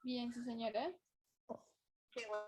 Bien, sí, señora. Qué bueno.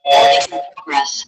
Recording in progress.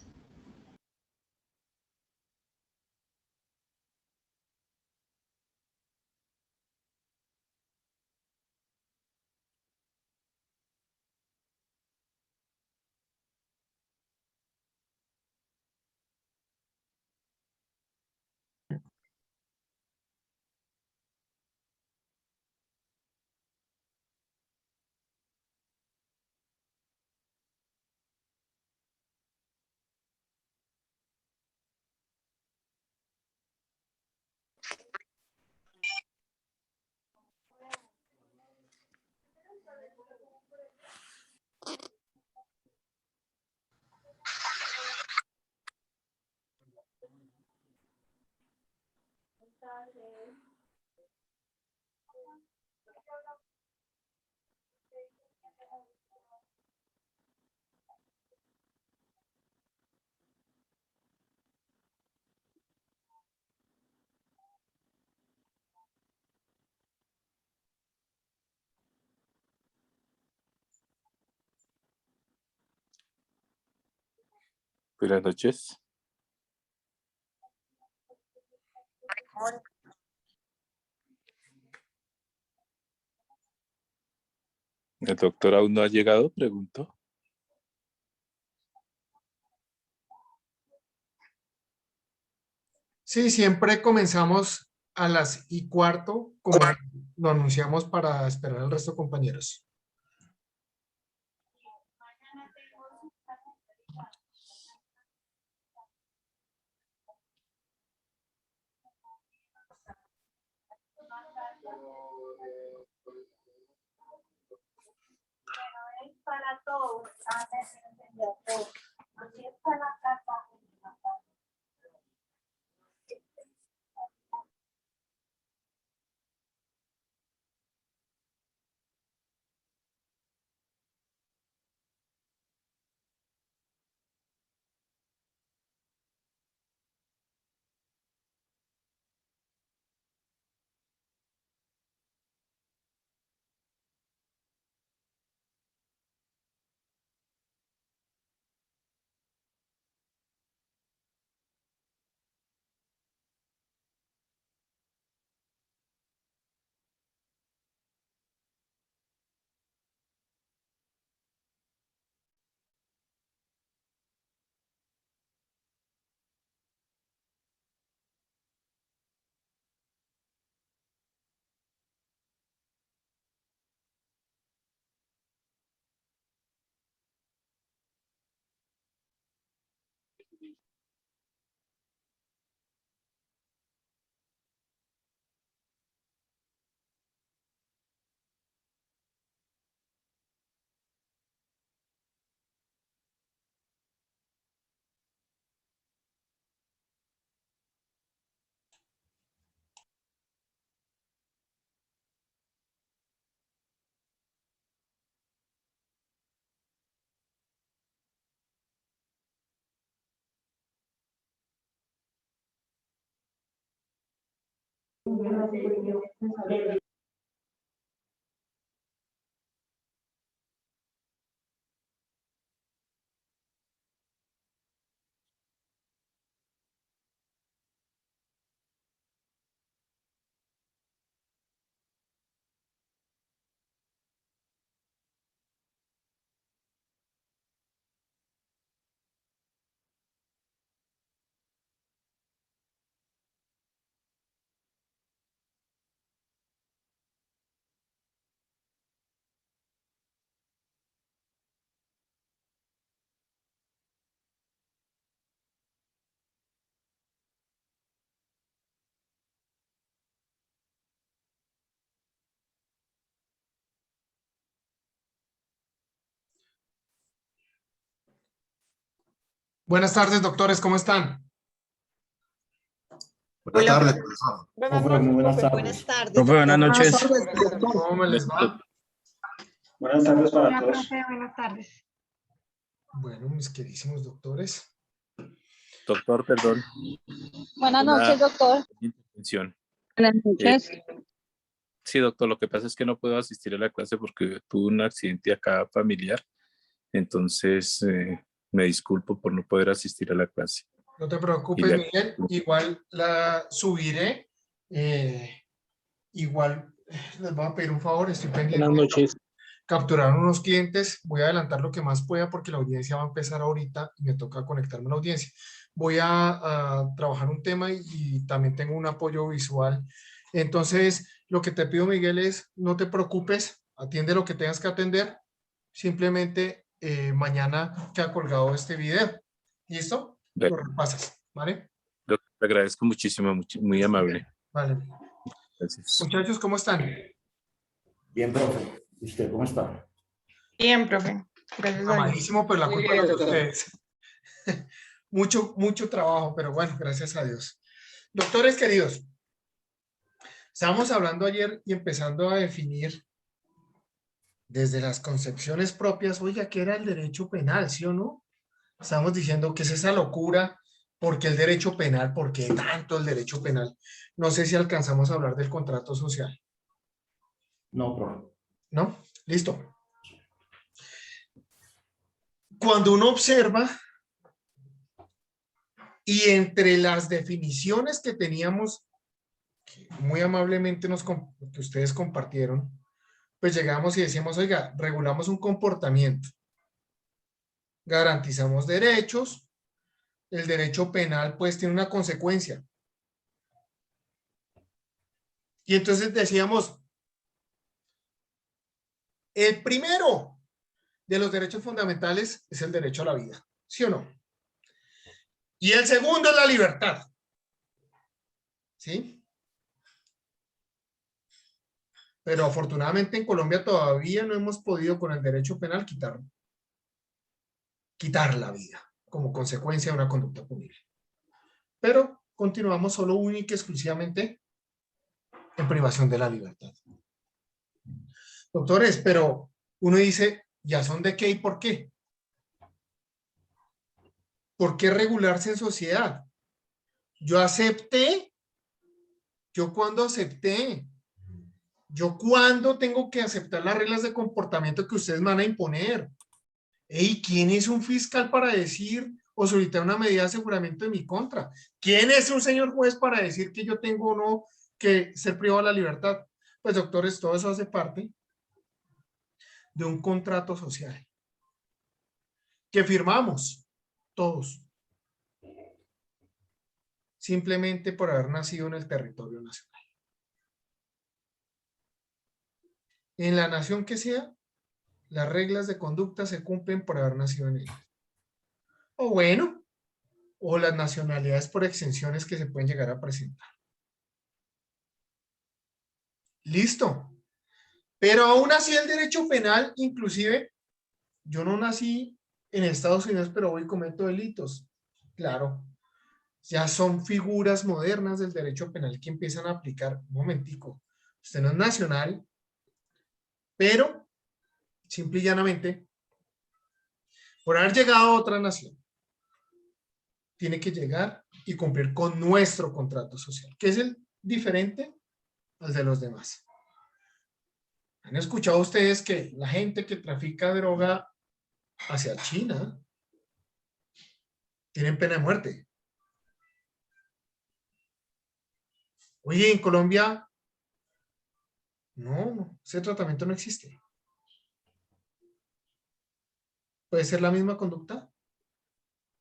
Buenas noches. ¿El doctor aún no ha llegado? Pregunto. Sí, siempre comenzamos a las 1:15, como lo anunciamos para esperar al resto de compañeros. Para todos, así está la carta. Buenas tardes, doctores, ¿cómo están? Buenas tardes, profesor. Buenas tardes. Buenas tardes. Profe, buenas noches. ¿Cómo me les va? Buenas tardes para Hola, todos. profe, buenas tardes. Bueno, mis queridísimos doctores. Doctor, perdón. Buenas Una noches, doctor. intervención. Buenas noches. Sí, doctor, lo que pasa es que no puedo asistir a la clase porque tuve un accidente acá familiar. Entonces, Me disculpo por no poder asistir a la clase. No te preocupes, Y Miguel. Igual la subiré. Igual les voy a pedir un favor. Estoy pendiente Buenas noches. capturar unos clientes. Voy a adelantar lo que más pueda porque la audiencia va a empezar ahorita y me toca conectarme a la audiencia. Voy a trabajar un tema y también tengo un apoyo visual. Entonces, lo que te pido, Miguel, es no te preocupes, atiende lo que tengas que atender. Simplemente mañana queda colgado este video. ¿Listo? Lo repasas, ¿vale? Te agradezco muchísimo, muy amable. Vale. Gracias. Muchachos, ¿cómo están? Bien, profe. ¿Y usted cómo está? Bien, profe. Gracias a Dios. Malísimo, pero la Muy culpa bien, es de doctor. ustedes. Mucho trabajo, pero bueno, gracias a Dios. Doctores queridos, estábamos hablando ayer y empezando a definir desde las concepciones propias, oiga, ¿qué era el derecho penal, sí o no? Estamos diciendo que es esa locura, ¿por qué el derecho penal? ¿Por qué tanto el derecho penal? No sé si alcanzamos a hablar del contrato social. No, profe. ¿No? Listo. Cuando uno observa y entre las definiciones que teníamos, que muy amablemente que ustedes compartieron, pues llegamos y decíamos, oiga, regulamos un comportamiento, garantizamos derechos, el derecho penal pues tiene una consecuencia. Y entonces decíamos, el primero de los derechos fundamentales es el derecho a la vida, ¿sí o no? Y el segundo es la libertad, ¿sí? Pero afortunadamente en Colombia todavía no hemos podido con el derecho penal quitar la vida como consecuencia de una conducta punible. Pero continuamos solo única y exclusivamente en privación de la libertad. Doctores, pero uno dice, ¿ya son de qué y por qué? ¿Por qué regularse en sociedad? Yo acepté. ¿Yo cuándo acepté? ¿Yo cuándo tengo que aceptar las reglas de comportamiento que ustedes me van a imponer? Ey, ¿quién es un fiscal para decir o solicitar una medida de aseguramiento en mi contra? ¿Quién es un señor juez para decir que yo tengo o no que ser privado de la libertad? Pues doctores, todo eso hace parte de un contrato social que firmamos todos simplemente por haber nacido en el territorio nacional. En la nación que sea, las reglas de conducta se cumplen por haber nacido en ella. O bueno, o las nacionalidades por exenciones que se pueden llegar a presentar. Listo. Pero aún así el derecho penal, inclusive, yo no nací en Estados Unidos, pero hoy cometo delitos. Claro, ya son figuras modernas del derecho penal que empiezan a aplicar. Un momentico, usted no es nacional, pero simple y llanamente, por haber llegado a otra nación, tiene que llegar y cumplir con nuestro contrato social, que es el diferente al de los demás. ¿Han escuchado ustedes que la gente que trafica droga hacia China tienen pena de muerte? Oye, en Colombia, no, ese tratamiento no existe. ¿Puede ser la misma conducta?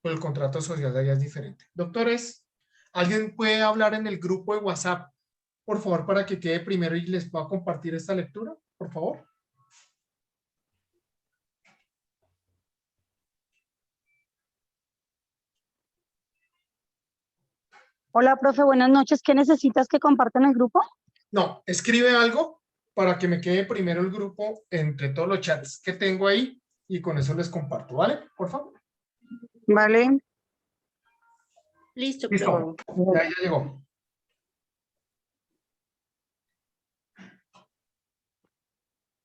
Pero el contrato social de allá es diferente. Doctores, ¿alguien puede hablar en el grupo de WhatsApp, por favor, para que quede primero y les pueda compartir esta lectura? Por favor. Hola, profe, buenas noches. ¿Qué necesitas que compartan el grupo? No, escribe algo para que me quede primero el grupo entre todos los chats que tengo ahí y con eso les comparto, ¿vale? Por favor. Vale. Listo, Listo. profe. Ya llegó.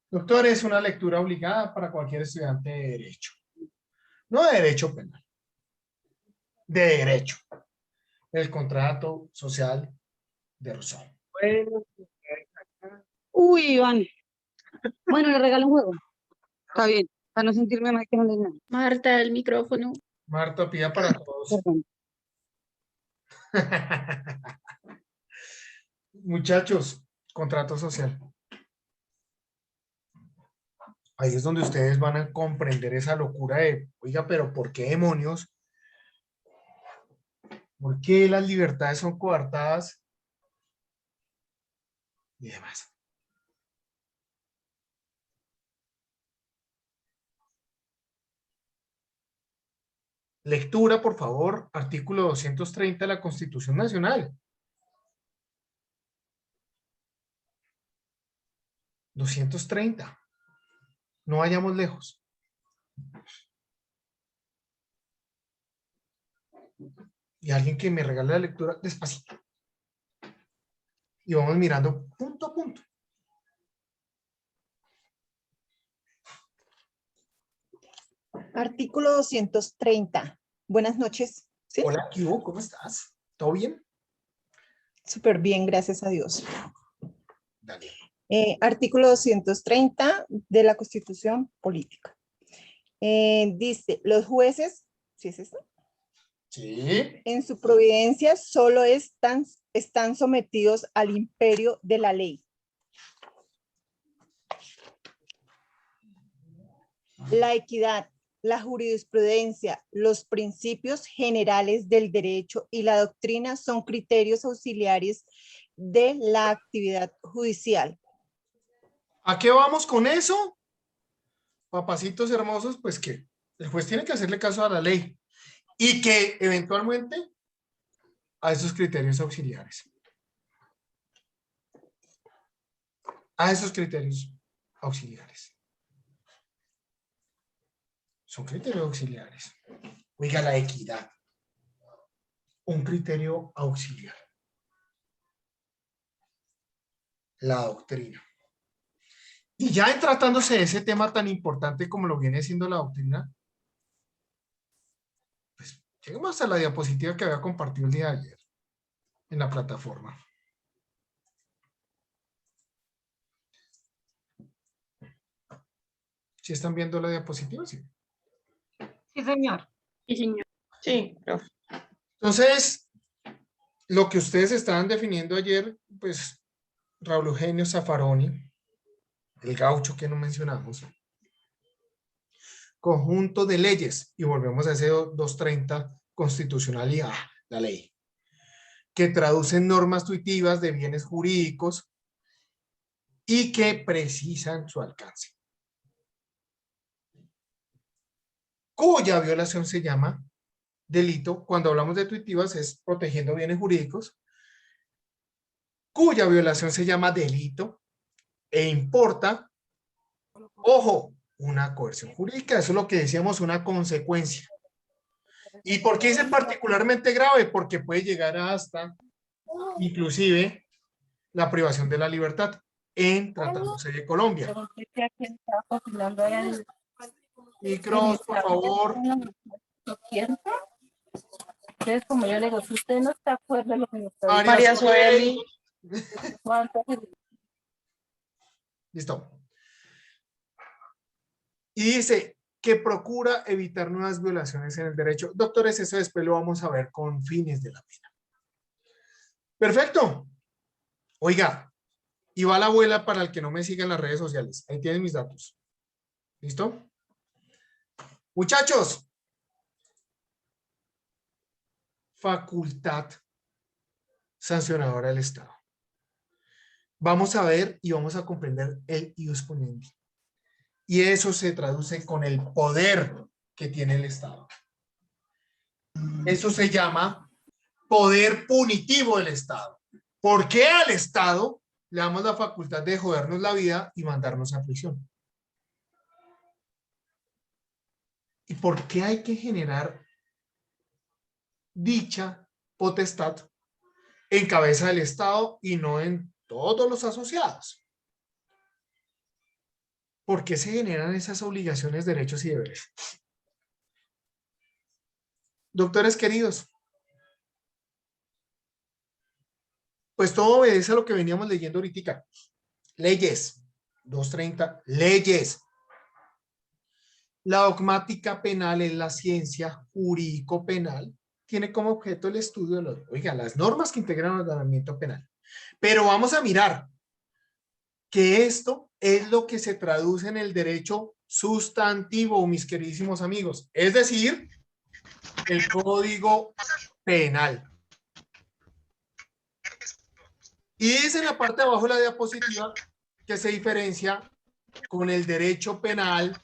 Doctor, es una lectura obligada para cualquier estudiante de Derecho. No de Derecho Penal. De Derecho. El contrato social de Rousseau. Uy, Iván. Bueno, le regalo un juego. Está bien. Para no sentirme mal que no leí nada. Marta, el micrófono. Marta, pida para todos. Perdón. Muchachos, contrato social. Ahí es donde ustedes van a comprender esa locura de, oiga, pero ¿por qué demonios? ¿Por qué las libertades son coartadas? Y demás. Lectura, por favor, artículo 230 de la Constitución Nacional. 230. No vayamos lejos. Y alguien que me regale la lectura despacito. Y vamos mirando punto a punto. Artículo 230. Buenas noches. ¿Sí? Hola, ¿qué hubo? ¿Cómo estás? ¿Todo bien? Súper bien, gracias a Dios. Dale. Artículo 230 de la Constitución Política. Dice, los jueces, ¿sí es esto? Sí. En su providencia solo están sometidos al imperio de la ley. La equidad, la jurisprudencia, los principios generales del derecho y la doctrina son criterios auxiliares de la actividad judicial. ¿A qué vamos con eso? Papacitos hermosos, pues que el juez tiene que hacerle caso a la ley y que eventualmente a esos criterios auxiliares. A esos criterios auxiliares. Son criterios auxiliares. Oiga, la equidad. Un criterio auxiliar. La doctrina. Y ya en tratándose de ese tema tan importante como lo viene siendo la doctrina, pues llegamos hasta la diapositiva que había compartido el día de ayer en la plataforma. ¿Sí están viendo la diapositiva? Sí. Sí, señor. Sí, señor. Sí, profe. Entonces, lo que ustedes estaban definiendo ayer, pues Raúl Eugenio Zaffaroni, el gaucho que no mencionamos, conjunto de leyes, y volvemos a ese 230 constitucionalidad, la ley, que traducen normas tuitivas de bienes jurídicos y que precisan su alcance. Cuya violación se llama delito, cuando hablamos de tuitivas es protegiendo bienes jurídicos, cuya violación se llama delito e importa, ojo, una coerción jurídica. Eso es lo que decíamos, una consecuencia. ¿Y por qué dice particularmente grave? Porque puede llegar hasta, inclusive, la privación de la libertad en tratándose de Colombia. Micros, por favor. Entonces, como yo le digo, si usted no está de acuerdo en lo que me está María Sueli. diciendo, Listo. Y dice que procura evitar nuevas violaciones en el derecho. Doctores, eso después lo vamos a ver con fines de la pena. Perfecto. Oiga, y va la abuela para el que no me siga en las redes sociales. Ahí tienen mis datos. ¿Listo? Muchachos. Facultad sancionadora del Estado. Vamos a ver y vamos a comprender el ius ponendi. Y eso se traduce con el poder que tiene el Estado. Eso se llama poder punitivo del Estado. ¿Por qué al Estado le damos la facultad de jodernos la vida y mandarnos a prisión? ¿Y por qué hay que generar dicha potestad en cabeza del Estado y no en todos los asociados? ¿Por qué se generan esas obligaciones, derechos y deberes? Doctores queridos, pues todo obedece a lo que veníamos leyendo ahorita. Leyes, 230, leyes. La dogmática penal es la ciencia jurídico-penal. Tiene como objeto el estudio de las normas que integran el ordenamiento penal. Pero vamos a mirar que esto es lo que se traduce en el derecho sustantivo, mis queridísimos amigos. Es decir, el Código Penal. Y dice en la parte de abajo de la diapositiva que se diferencia con el derecho penal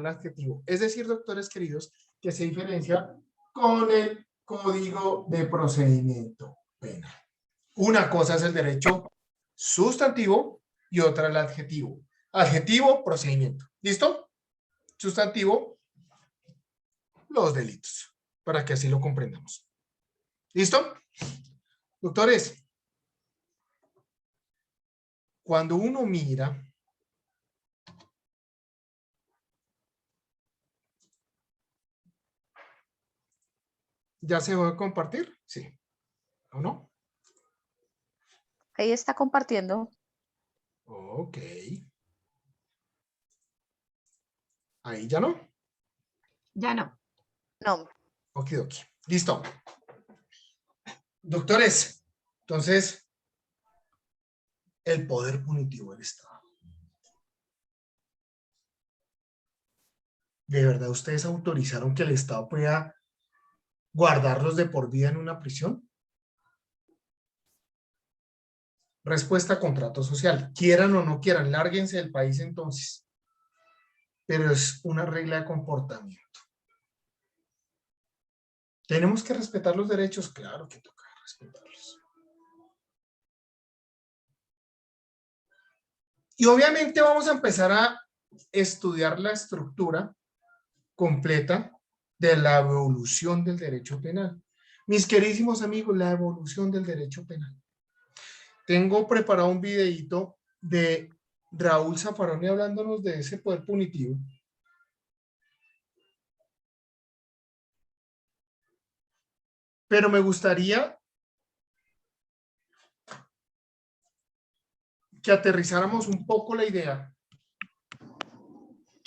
adjetivo. Es decir, doctores queridos, que se diferencia con el Código de Procedimiento Penal. Una cosa es el derecho sustantivo y otra el adjetivo. Adjetivo, procedimiento. ¿Listo? Sustantivo, los delitos, para que así lo comprendamos. ¿Listo? Doctores, cuando uno mira ¿ya se va a compartir? Sí. ¿O no? Ahí está compartiendo. Ok. Ahí ya no. Ya no. No. Ok. Listo. Doctores, entonces, el poder punitivo del Estado. ¿De verdad ustedes autorizaron que el Estado pueda guardarlos de por vida en una prisión? Respuesta: contrato social. Quieran o no quieran, lárguense del país entonces. Pero es una regla de comportamiento. ¿Tenemos que respetar los derechos? Claro que toca respetarlos. Y obviamente vamos a empezar a estudiar la estructura completa de la evolución del derecho penal. Mis queridísimos amigos, la evolución del derecho penal. Tengo preparado un videíto de Raúl Zaffaroni hablándonos de ese poder punitivo. Pero me gustaría que aterrizáramos un poco la idea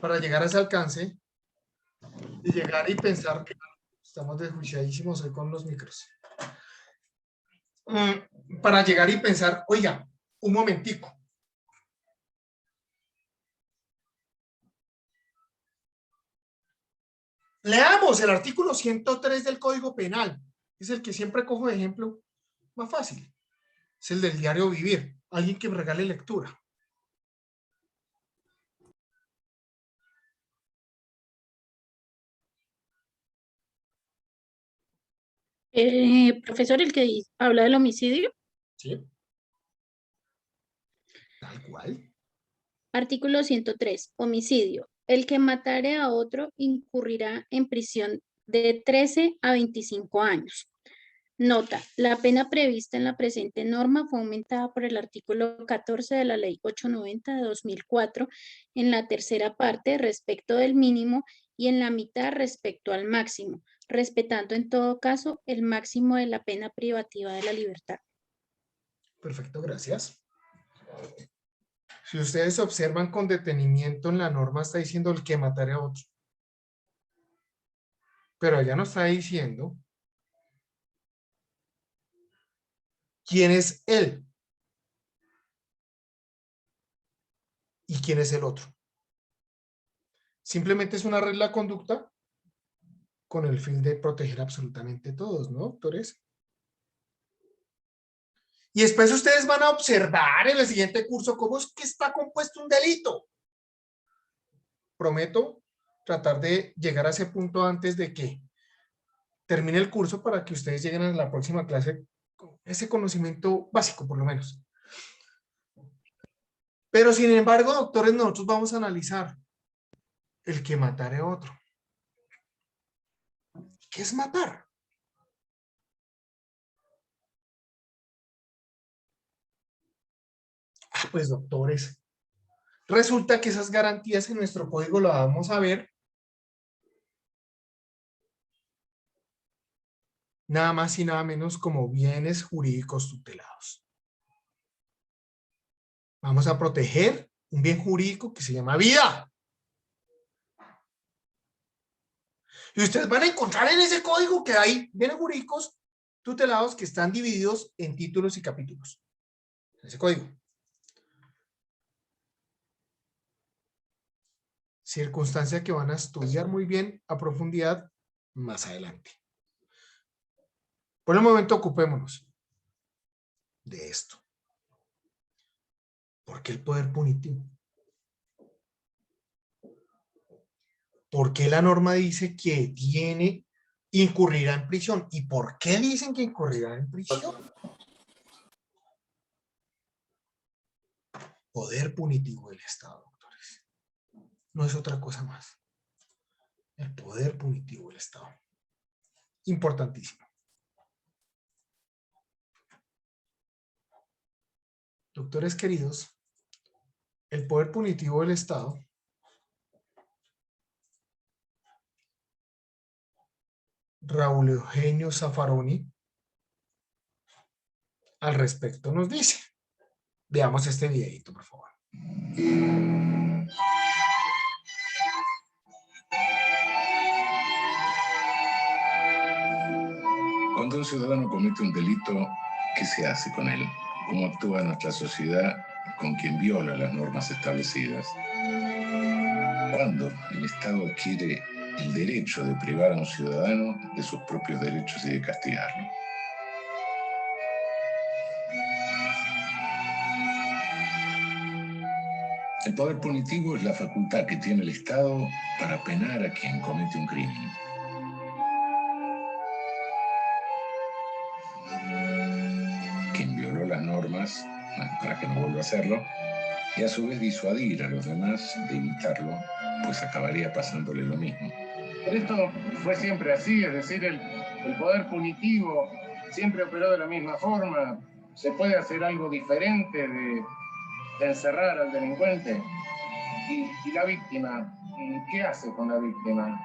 para llegar a ese alcance y llegar y pensar que estamos desjuiciadísimos hoy con los micros. Para llegar y pensar, oiga, un momentico. Leamos el artículo 103 del Código Penal. Es el que siempre cojo de ejemplo más fácil. Es el del diario vivir. Alguien que me regale lectura. Profesor, el que habla del homicidio. ¿Sí? Tal cual. Artículo 103. Homicidio. El que matare a otro incurrirá en prisión de 13 a 25 años. Nota: la pena prevista en la presente norma fue aumentada por el artículo 14 de la Ley 890 de 2004 en la tercera parte respecto del mínimo y en la mitad respecto al máximo, respetando en todo caso el máximo de la pena privativa de la libertad. Perfecto, gracias. Si ustedes observan con detenimiento en la norma, está diciendo el que matare a otro. Pero allá no está diciendo quién es él y quién es el otro. Simplemente es una regla de conducta con el fin de proteger absolutamente a todos, ¿no, doctores? Y después ustedes van a observar en el siguiente curso cómo es que está compuesto un delito. Prometo tratar de llegar a ese punto antes de que termine el curso para que ustedes lleguen a la próxima clase con ese conocimiento básico, por lo menos. Pero sin embargo, doctores, nosotros vamos a analizar el que matare a otro. ¿Qué es matar? Pues doctores, resulta que esas garantías en nuestro código las vamos a ver nada más y nada menos como bienes jurídicos tutelados. Vamos a proteger un bien jurídico que se llama vida. Y ustedes van a encontrar en ese código que hay bienes jurídicos tutelados que están divididos en títulos y capítulos. Ese código. Circunstancia que van a estudiar muy bien a profundidad más adelante. Por el momento ocupémonos de esto. ¿Por qué el poder punitivo? ¿Por qué la norma dice que incurrirá en prisión? ¿Y por qué dicen que incurrirá en prisión? Poder punitivo del Estado, doctores. No es otra cosa más. El poder punitivo del Estado. Importantísimo. Doctores queridos, el poder punitivo del Estado Raúl Eugenio Zaffaroni al respecto nos dice. Veamos este videito, por favor. Cuando un ciudadano comete un delito, ¿qué se hace con él? ¿Cómo actúa nuestra sociedad con quien viola las normas establecidas? ¿Cuándo el Estado adquiere el derecho de privar a un ciudadano de sus propios derechos y de castigarlo? El poder punitivo es la facultad que tiene el Estado para penar a quien comete un crimen. Quien violó las normas, para que no vuelva a hacerlo, y a su vez disuadir a los demás de imitarlo, pues acabaría pasándole lo mismo. Pero esto fue siempre así, es decir, el poder punitivo siempre operó de la misma forma. ¿Se puede hacer algo diferente de encerrar al delincuente? ¿Y la víctima? ¿Qué hace con la víctima?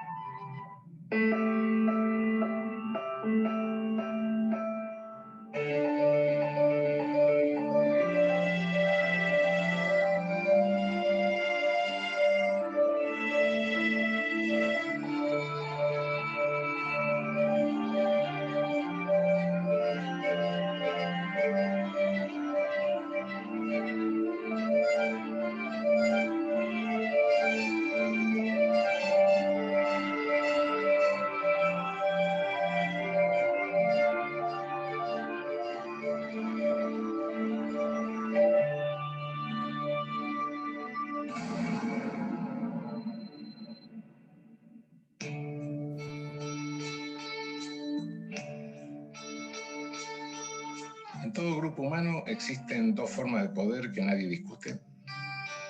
En todo grupo humano existen dos formas de poder que nadie discute.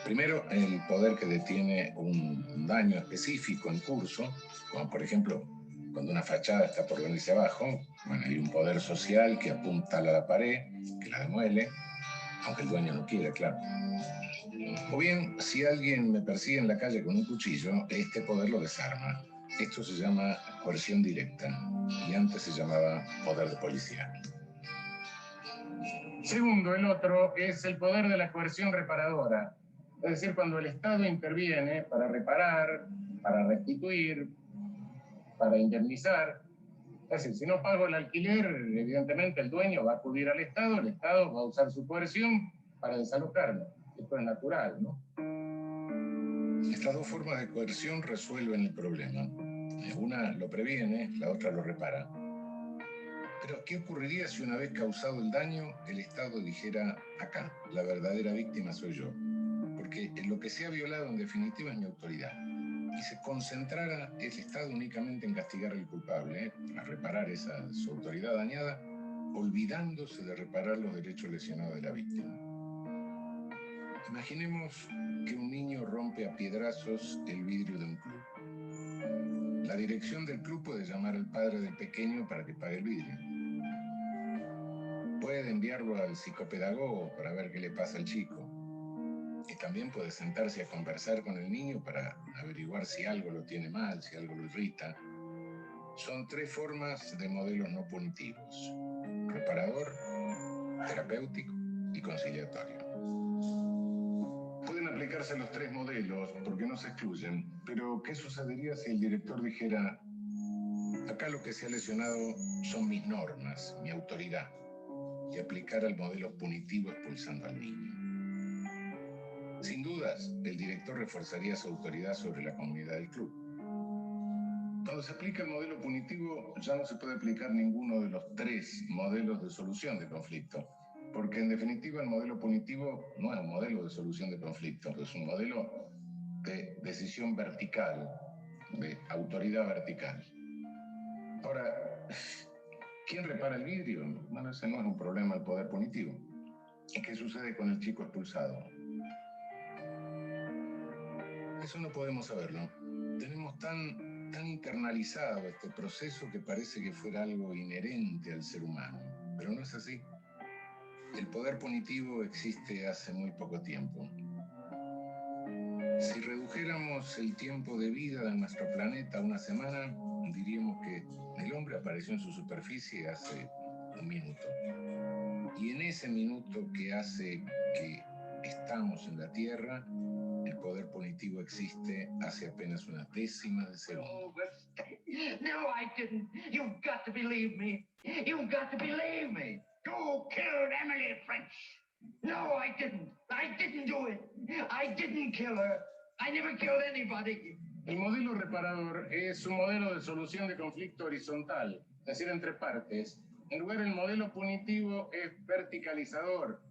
Primero, el poder que detiene un daño específico en curso, como por ejemplo, cuando una fachada está por venirse abajo, bueno, hay un poder social que apunta a la pared, que la demuele, aunque el dueño no quiera, claro. O bien, si alguien me persigue en la calle con un cuchillo, este poder lo desarma. Esto se llama coerción directa, y antes se llamaba poder de policía. Segundo, el otro es el poder de la coerción reparadora. Es decir, cuando el Estado interviene para reparar, para restituir, para indemnizar. Es decir, si no pago el alquiler, evidentemente el dueño va a acudir al Estado, el Estado va a usar su coerción para desalojarlo. Esto es natural, ¿no? Estas dos formas de coerción resuelven el problema. Una lo previene, la otra lo repara. Pero, ¿qué ocurriría si una vez causado el daño, el Estado dijera, acá, la verdadera víctima soy yo? Porque lo que se ha violado en definitiva es mi autoridad. Y se concentrara el Estado únicamente en castigar al culpable, a reparar su autoridad dañada, olvidándose de reparar los derechos lesionados de la víctima. Imaginemos que un niño rompe a piedrazos el vidrio de un club. La dirección del club puede llamar al padre del pequeño para que pague el vidrio. Puede enviarlo al psicopedagogo para ver qué le pasa al chico. Y también puede sentarse a conversar con el niño para averiguar si algo lo tiene mal, si algo lo irrita. son tres formas de modelos no punitivos: reparador, terapéutico y conciliatorio. Pueden aplicarse los tres modelos porque no se excluyen, pero ¿qué sucedería si el director dijera: acá lo que se ha lesionado son mis normas, mi autoridad, y aplicara el modelo punitivo expulsando al niño? Sin dudas, el director reforzaría su autoridad sobre la comunidad del club. Cuando se aplica el modelo punitivo, ya no se puede aplicar ninguno de los tres modelos de solución de conflicto, porque en definitiva el modelo punitivo no es un modelo de solución de conflicto, es un modelo de decisión vertical, de autoridad vertical. Ahora, ¿quién repara el vidrio? Bueno, ese no es un problema del poder punitivo. ¿Y qué sucede con el chico expulsado? Eso no podemos saberlo. Tenemos tan internalizado este proceso que parece que fuera algo inherente al ser humano, pero no es así. El poder punitivo existe hace muy poco tiempo. Si redujéramos el tiempo de vida de nuestro planeta a una semana, diríamos que el hombre apareció en su superficie hace un minuto. Y en ese minuto que hace que estamos en la Tierra, el poder punitivo existe hace apenas una décima de segundo. No, I didn't. You've got to believe me. You've got to believe me. You killed Emily French. No, I didn't. I didn't do it. I didn't kill her. I never killed anybody. El modelo reparador es un modelo de solución de conflicto horizontal, es decir, entre partes. En lugar, el modelo punitivo es verticalizador,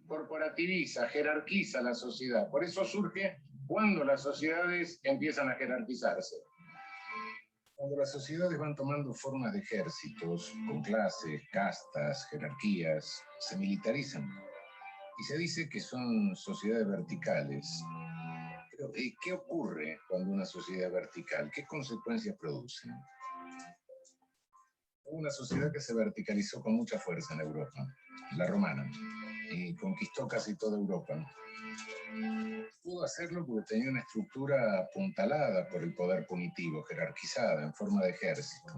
corporativiza, jerarquiza la sociedad. Por eso surge cuando las sociedades empiezan a jerarquizarse. Cuando las sociedades van tomando formas de ejércitos, con clases, castas, jerarquías, se militarizan. Y se dice que son sociedades verticales. Pero, ¿qué ocurre cuando una sociedad es vertical? ¿Qué consecuencias produce? Hubo una sociedad que se verticalizó con mucha fuerza en Europa, la romana, y conquistó casi toda Europa. Pudo hacerlo porque tenía una estructura apuntalada por el poder punitivo, jerarquizada, en forma de ejército.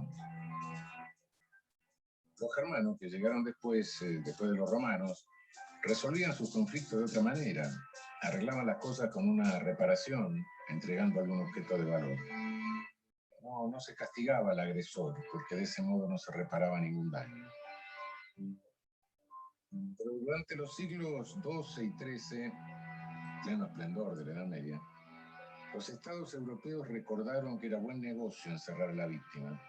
Los germanos, que llegaron después de los romanos, resolvían sus conflictos de otra manera. Arreglaban las cosas con una reparación, entregando algún objeto de valor. No se castigaba al agresor, porque de ese modo no se reparaba ningún daño. Pero durante los siglos XII y XIII, pleno esplendor de la Edad Media, los estados europeos recordaron que era buen negocio encerrar a la víctima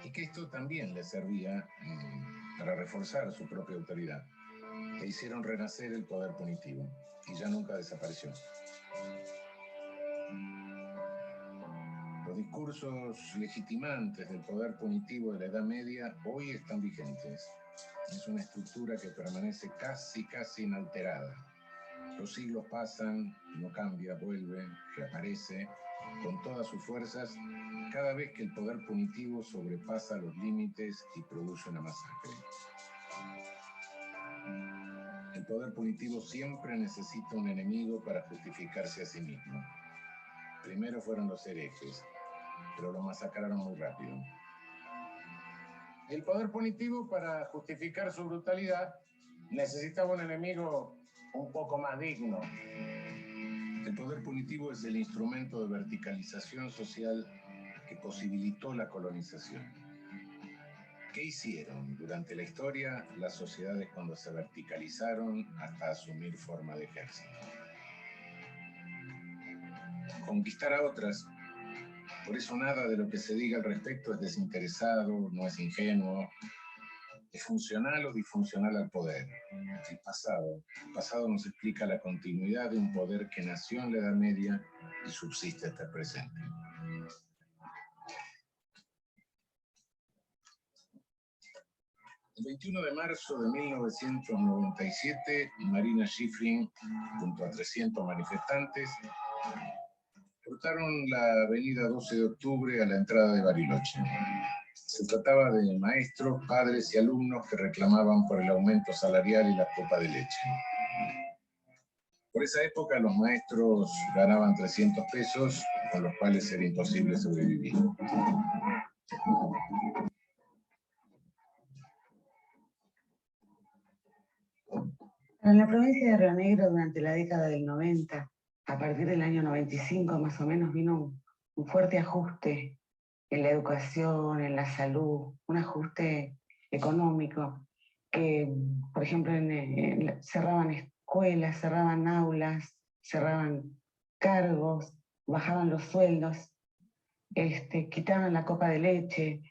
y que esto también les servía para reforzar su propia autoridad. E hicieron renacer el poder punitivo y ya nunca desapareció. Los discursos legitimantes del poder punitivo de la Edad Media hoy están vigentes. Es una estructura que permanece casi inalterada. Los siglos pasan, no cambia, vuelve, reaparece con todas sus fuerzas cada vez que el poder punitivo sobrepasa los límites y produce una masacre. El poder punitivo siempre necesita un enemigo para justificarse a sí mismo. Primero fueron los herejes, pero lo masacraron muy rápido. El poder punitivo, para justificar su brutalidad, necesitaba un enemigo un poco más digno. El poder punitivo es el instrumento de verticalización social que posibilitó la colonización. ¿Qué hicieron durante la historia las sociedades cuando se verticalizaron hasta asumir forma de ejército? Conquistar a otras. Por eso nada de lo que se diga al respecto es desinteresado, no es ingenuo, es funcional o disfuncional al poder. El pasado nos explica la continuidad de un poder que nació en la Edad Media y subsiste hasta el presente. El 21 de marzo de 1997, Marina Schifrin, junto a 300 manifestantes, cortaron la avenida 12 de octubre a la entrada de Bariloche. Se trataba de maestros, padres y alumnos que reclamaban por el aumento salarial y la copa de leche. Por esa época los maestros ganaban 300 pesos, con los cuales era imposible sobrevivir. En la provincia de Río Negro, durante la década del 90, a partir del año 95 más o menos, vino un fuerte ajuste en la educación, en la salud, un ajuste económico, que, por ejemplo, cerraban escuelas, cerraban aulas, cerraban cargos, bajaban los sueldos, quitaban la copa de leche.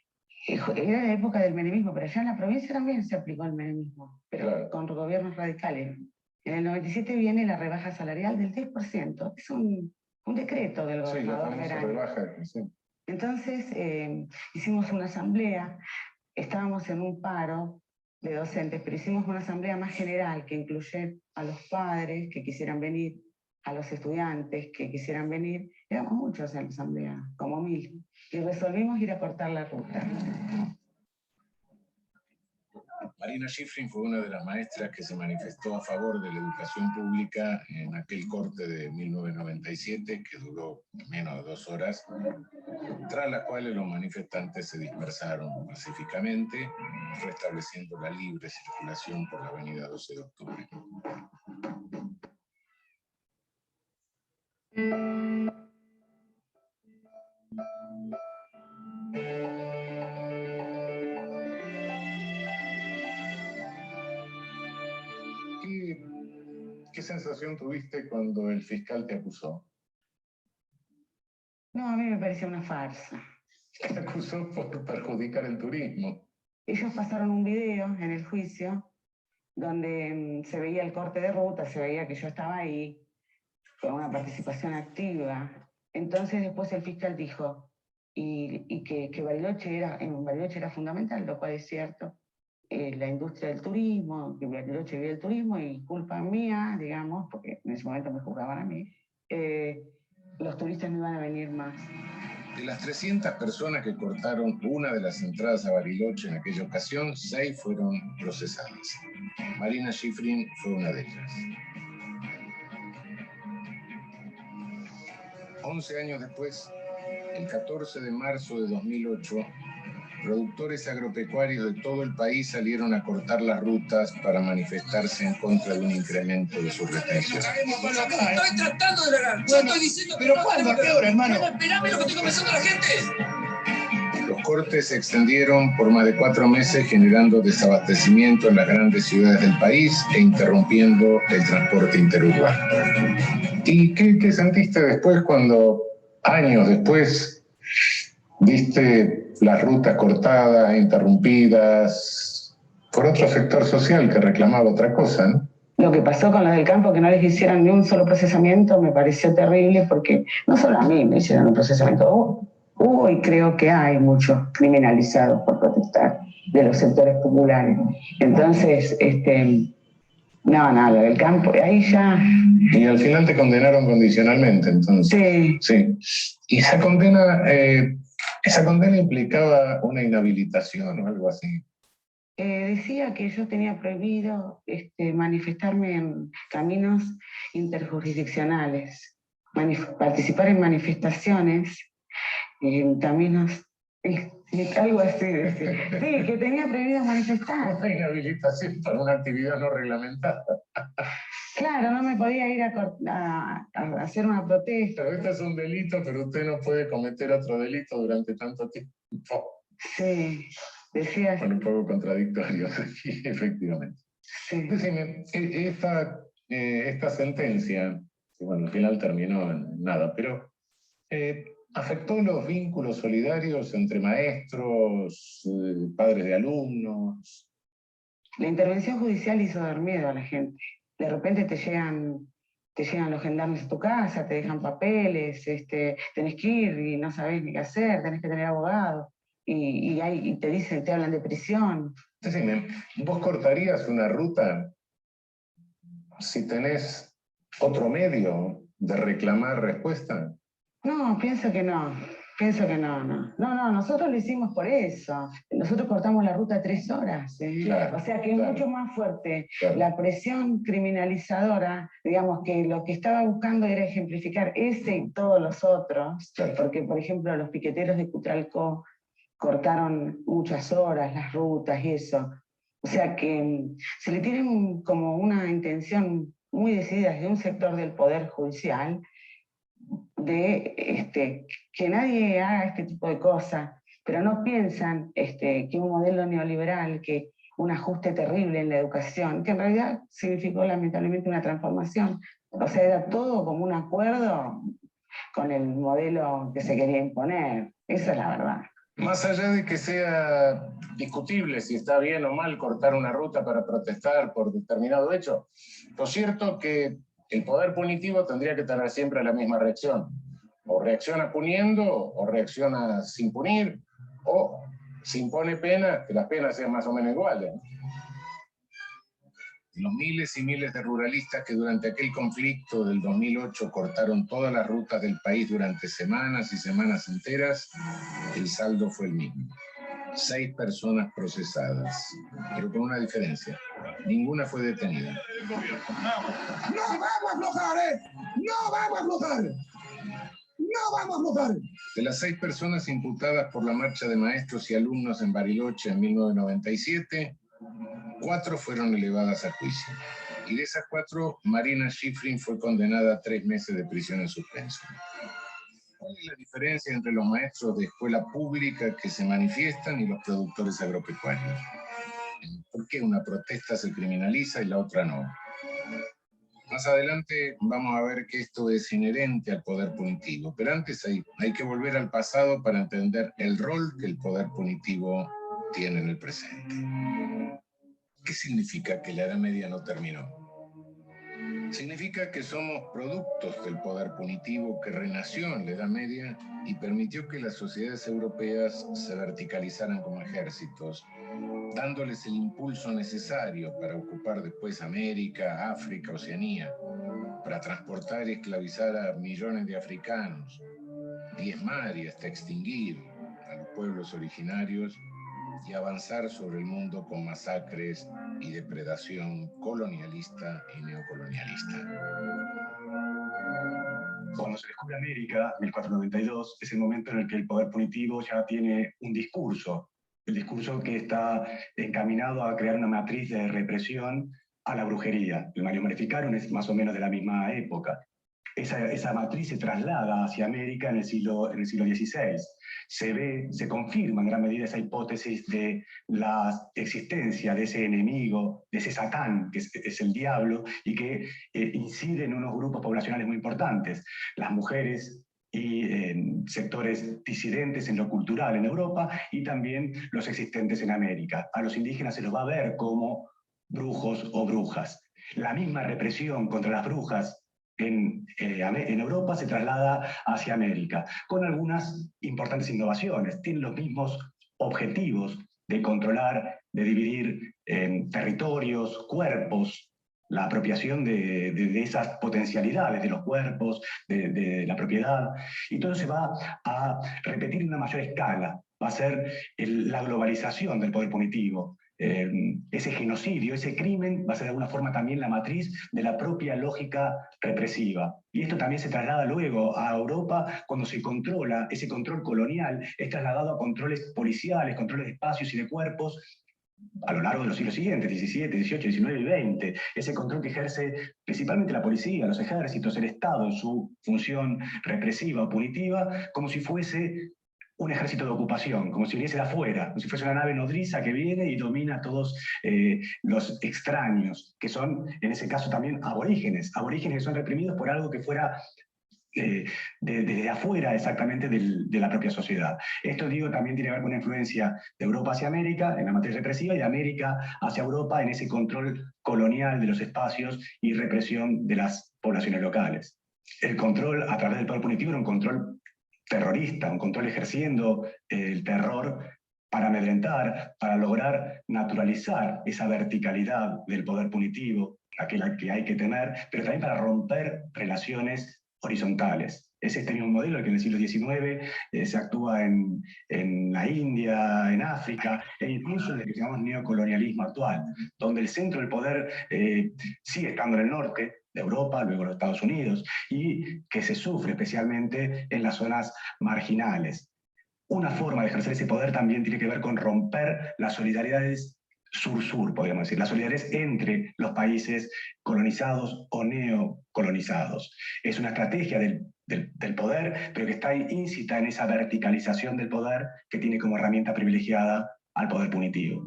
Era la época del menemismo, pero allá en la provincia también se aplicó el menemismo, pero Claro. con gobiernos radicales. En el 97 viene la rebaja salarial del 10%, es un decreto del Sí, la gobernador famosa Verano. rebaja. Sí. Entonces hicimos una asamblea, estábamos en un paro de docentes, pero hicimos una asamblea más general que incluye a los padres que quisieran venir, a los estudiantes que quisieran venir. Éramos muchos en la asamblea, como 1000, y resolvimos ir a cortar la ruta. Marina Schifrin fue una de las maestras que se manifestó a favor de la educación pública en aquel corte de 1997, que duró menos de 2 horas, tras las cuales los manifestantes se dispersaron pacíficamente, restableciendo la libre circulación por la avenida 12 de octubre. ¿Qué sensación tuviste cuando el fiscal te acusó? No, a mí me parecía una farsa. Te acusó por perjudicar el turismo. Ellos pasaron un video en el juicio donde se veía el corte de ruta, se veía que yo estaba ahí con una participación activa. Entonces después el fiscal dijo y que Bariloche era fundamental, lo cual es cierto, la industria del turismo, que Bariloche vive el turismo y culpa mía, digamos, porque en ese momento me juzgaban a mí, los turistas no iban a venir más. De las 300 personas que cortaron una de las entradas a Bariloche en aquella ocasión, 6 fueron procesadas. Marina Schifrin fue una de ellas. 11 años después, el 14 de marzo de 2008, productores agropecuarios de todo el país salieron a cortar las rutas para manifestarse en contra de un incremento de sus retenciones. Estoy tratando de lograr. Yo estoy diciendo que. ¿Pero cuándo? ¿A qué hora, hermano? Esperame lo que estoy conversando a la gente. Los cortes se extendieron por más de 4 meses, generando desabastecimiento en las grandes ciudades del país e interrumpiendo el transporte interurbano. ¿Y qué sentiste después cuando, años después, viste las rutas cortadas, interrumpidas, por otro sector social que reclamaba otra cosa, ¿no? Lo que pasó con los del campo, que no les hicieran ni un solo procesamiento, me pareció terrible porque no solo a mí me hicieron un procesamiento, hubo y creo que hay muchos criminalizados por protestar de los sectores populares. Entonces, lo del campo, ahí ya... Y al final te condenaron condicionalmente, entonces. Sí. Y esa condena implicaba una inhabilitación o algo así. Decía que yo tenía prohibido manifestarme en caminos interjurisdiccionales, participar en manifestaciones en caminos, algo así. Sí, que tenía prohibido manifestar. Una inhabilitación para una actividad no reglamentada. Claro, no me podía ir a hacer una protesta. Pero este es un delito, pero usted no puede cometer otro delito durante tanto tiempo. Sí, decía... Bueno, un poco contradictorio, sí, efectivamente. Sí. Decime, esta sentencia, que bueno, al final terminó en nada, pero ¿afectó los vínculos solidarios entre maestros, padres de alumnos? La intervención judicial hizo dar miedo a la gente. De repente te llegan los gendarmes a tu casa, te dejan papeles, tenés que ir y no sabés ni qué hacer, tenés que tener abogado. Y te hablan de prisión. Decime, ¿vos cortarías una ruta si tenés otro medio de reclamar respuesta? No, pienso que no. No, nosotros lo hicimos por eso. Nosotros cortamos la ruta 3 horas. Claro, o sea que es mucho más fuerte la presión criminalizadora, digamos que lo que estaba buscando era ejemplificar ese y todos los otros, porque por ejemplo los piqueteros de Cutralcó cortaron muchas horas las rutas y eso. O sea que se le tiene como una intención muy decidida desde un sector del Poder Judicial de que nadie haga este tipo de cosas, pero no piensan que un modelo neoliberal, que un ajuste terrible en la educación, que en realidad significó lamentablemente una transformación, o sea, era todo como un acuerdo con el modelo que se quería imponer, esa es la verdad. Más allá de que sea discutible si está bien o mal cortar una ruta para protestar por determinado hecho, lo cierto es que el poder punitivo tendría que tener siempre la misma reacción. O reacciona puniendo, o reacciona sin punir, o si impone pena, que las penas sean más o menos iguales. Los miles y miles de ruralistas que durante aquel conflicto del 2008 cortaron todas las rutas del país durante semanas y semanas enteras, el saldo fue el mismo. 6 personas procesadas, pero con una diferencia. Ninguna fue detenida. ¡No vamos a aflojar, ¡No vamos a aflojar! ¡No vamos a aflojar! De las 6 personas imputadas por la marcha de maestros y alumnos en Bariloche en 1997, 4 fueron elevadas a juicio. Y de esas 4, Marina Schifrin fue condenada a 3 meses de prisión en suspenso. ¿Cuál es la diferencia entre los maestros de escuela pública que se manifiestan y los productores agropecuarios? ¿Por qué una protesta se criminaliza y la otra no? Más adelante vamos a ver que esto es inherente al poder punitivo, pero antes hay que volver al pasado para entender el rol que el poder punitivo tiene en el presente. ¿Qué significa que la Edad Media no terminó? Significa que somos productos del poder punitivo que renació en la Edad Media y permitió que las sociedades europeas se verticalizaran como ejércitos, dándoles el impulso necesario para ocupar después América, África, Oceanía, para transportar y esclavizar a millones de africanos, diezmar y hasta extinguir a los pueblos originarios y avanzar sobre el mundo con masacres y depredación colonialista y neocolonialista. Cuando se descubre América, en 1492, es el momento en el que el poder punitivo ya tiene un discurso, el discurso que está encaminado a crear una matriz de represión a la brujería. El Mario Maleficarum es más o menos de la misma época. Esa matriz se traslada hacia América en el siglo XVI. Se confirma en gran medida esa hipótesis de la existencia de ese enemigo, de ese Satán, que es el diablo, y que incide en unos grupos poblacionales muy importantes, las mujeres y sectores disidentes en lo cultural en Europa, y también los existentes en América. A los indígenas se los va a ver como brujos o brujas. La misma represión contra las brujas en Europa se traslada hacia América, con algunas importantes innovaciones. Tienen los mismos objetivos de controlar, de dividir territorios, cuerpos, la apropiación de esas potencialidades de los cuerpos, de la propiedad, y todo se va a repetir en una mayor escala. Va a ser la globalización del poder punitivo. Ese genocidio, ese crimen, va a ser de alguna forma también la matriz de la propia lógica represiva. Y esto también se traslada luego a Europa cuando se controla, ese control colonial es trasladado a controles policiales, controles de espacios y de cuerpos a lo largo de los siglos siguientes, 17, 18, 19 y 20. Ese control que ejerce principalmente la policía, los ejércitos, el Estado en su función represiva o punitiva, como si fuese un ejército de ocupación, como si viniese de afuera, como si fuese una nave nodriza que viene y domina a todos los extraños, que son, en ese caso también, aborígenes que son reprimidos por algo que fuera desde afuera exactamente de la propia sociedad. Esto, digo, también tiene que ver con una influencia de Europa hacia América, en la materia represiva, y de América hacia Europa, en ese control colonial de los espacios y represión de las poblaciones locales. El control a través del poder punitivo era un control terrorista, un control ejerciendo el terror para amedrentar, para lograr naturalizar esa verticalidad del poder punitivo, aquella que hay que temer, pero también para romper relaciones horizontales. Es este mismo modelo el que en el siglo XIX se actúa en la India, en África, e incluso en el que llamamos neocolonialismo actual, donde el centro del poder sigue estando en el norte de Europa, luego los Estados Unidos, y que se sufre especialmente en las zonas marginales. Una forma de ejercer ese poder también tiene que ver con romper las solidaridades sur-sur, podríamos decir, la solidaridad entre los países colonizados o neocolonizados. Es una estrategia del poder, pero que está incita en esa verticalización del poder que tiene como herramienta privilegiada al poder punitivo.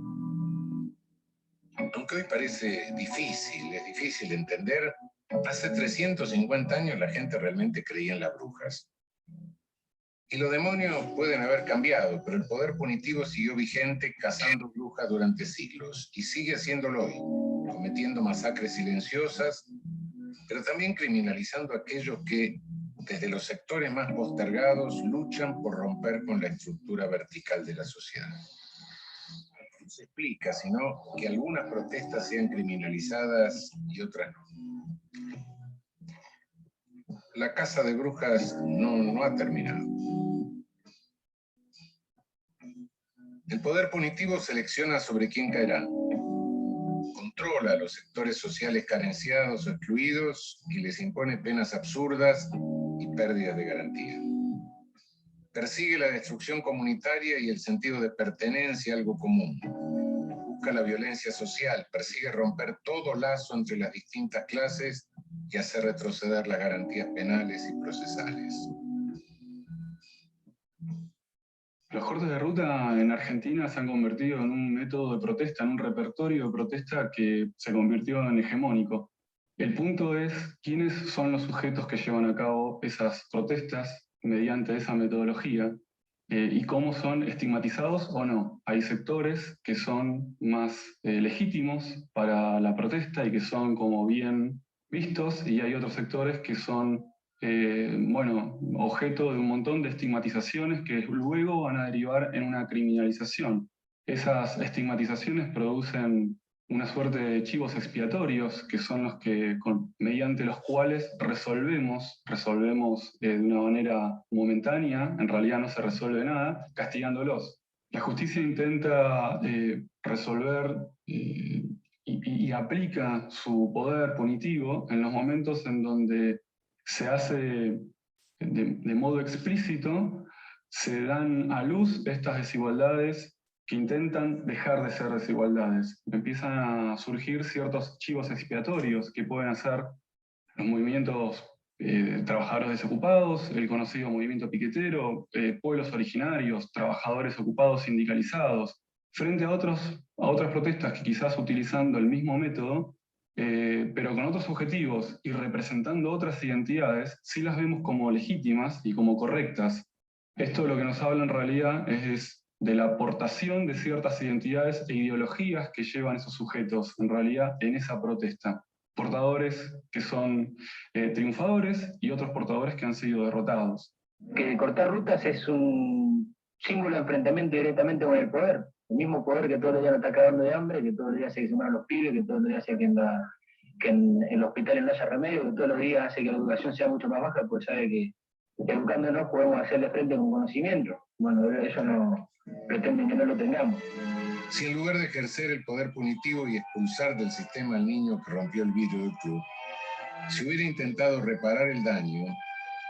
Aunque hoy parece difícil, es difícil de entender, hace 350 años la gente realmente creía en las brujas. Y los demonios pueden haber cambiado, pero el poder punitivo siguió vigente cazando brujas durante siglos y sigue haciéndolo hoy, cometiendo masacres silenciosas, pero también criminalizando a aquellos que, desde los sectores más postergados, luchan por romper con la estructura vertical de la sociedad. No se explica, sino que algunas protestas sean criminalizadas y otras no. La caza de brujas no ha terminado. El poder punitivo selecciona sobre quién caerá. Controla a los sectores sociales carenciados o excluidos y les impone penas absurdas y pérdidas de garantía. Persigue la destrucción comunitaria y el sentido de pertenencia a algo común. Busca la violencia social, persigue romper todo lazo entre las distintas clases y hacer retroceder las garantías penales y procesales. Los cortes de ruta en Argentina se han convertido en un método de protesta, en un repertorio de protesta que se convirtió en hegemónico. El punto es quiénes son los sujetos que llevan a cabo esas protestas mediante esa metodología y cómo son estigmatizados o no. Hay sectores que son más legítimos para la protesta y que son como bien vistos, y hay otros sectores que son objeto de un montón de estigmatizaciones que luego van a derivar en una criminalización. Esas estigmatizaciones producen una suerte de chivos expiatorios, que son los que, mediante los cuales resolvemos de una manera momentánea, en realidad no se resuelve nada, castigándolos. La justicia intenta resolver y aplica su poder punitivo en los momentos en donde se hace de modo explícito, se dan a luz estas desigualdades que intentan dejar de ser desigualdades. Empiezan a surgir ciertos chivos expiatorios que pueden hacer los movimientos trabajadores desocupados, el conocido movimiento piquetero, pueblos originarios, trabajadores ocupados sindicalizados, frente a otras protestas que quizás utilizando el mismo método, pero con otros objetivos y representando otras identidades, sí las vemos como legítimas y como correctas. Esto lo que nos habla en realidad es de la aportación de ciertas identidades e ideologías que llevan esos sujetos, en realidad, en esa protesta. Portadores que son triunfadores y otros portadores que han sido derrotados. Que cortar rutas es un símbolo de enfrentamiento directamente con el poder. El mismo poder que todos los días nos está cagando de hambre, que todos los días hace que se mueran los pibes, que todos los días hace que en el hospital no haya remedio, que todos los días hace que la educación sea mucho más baja, pues sabe que educándonos podemos hacerle frente con conocimiento. Bueno, ellos no pretenden que no lo tengamos. Si en lugar de ejercer el poder punitivo y expulsar del sistema al niño que rompió el vidrio del club, si hubiera intentado reparar el daño,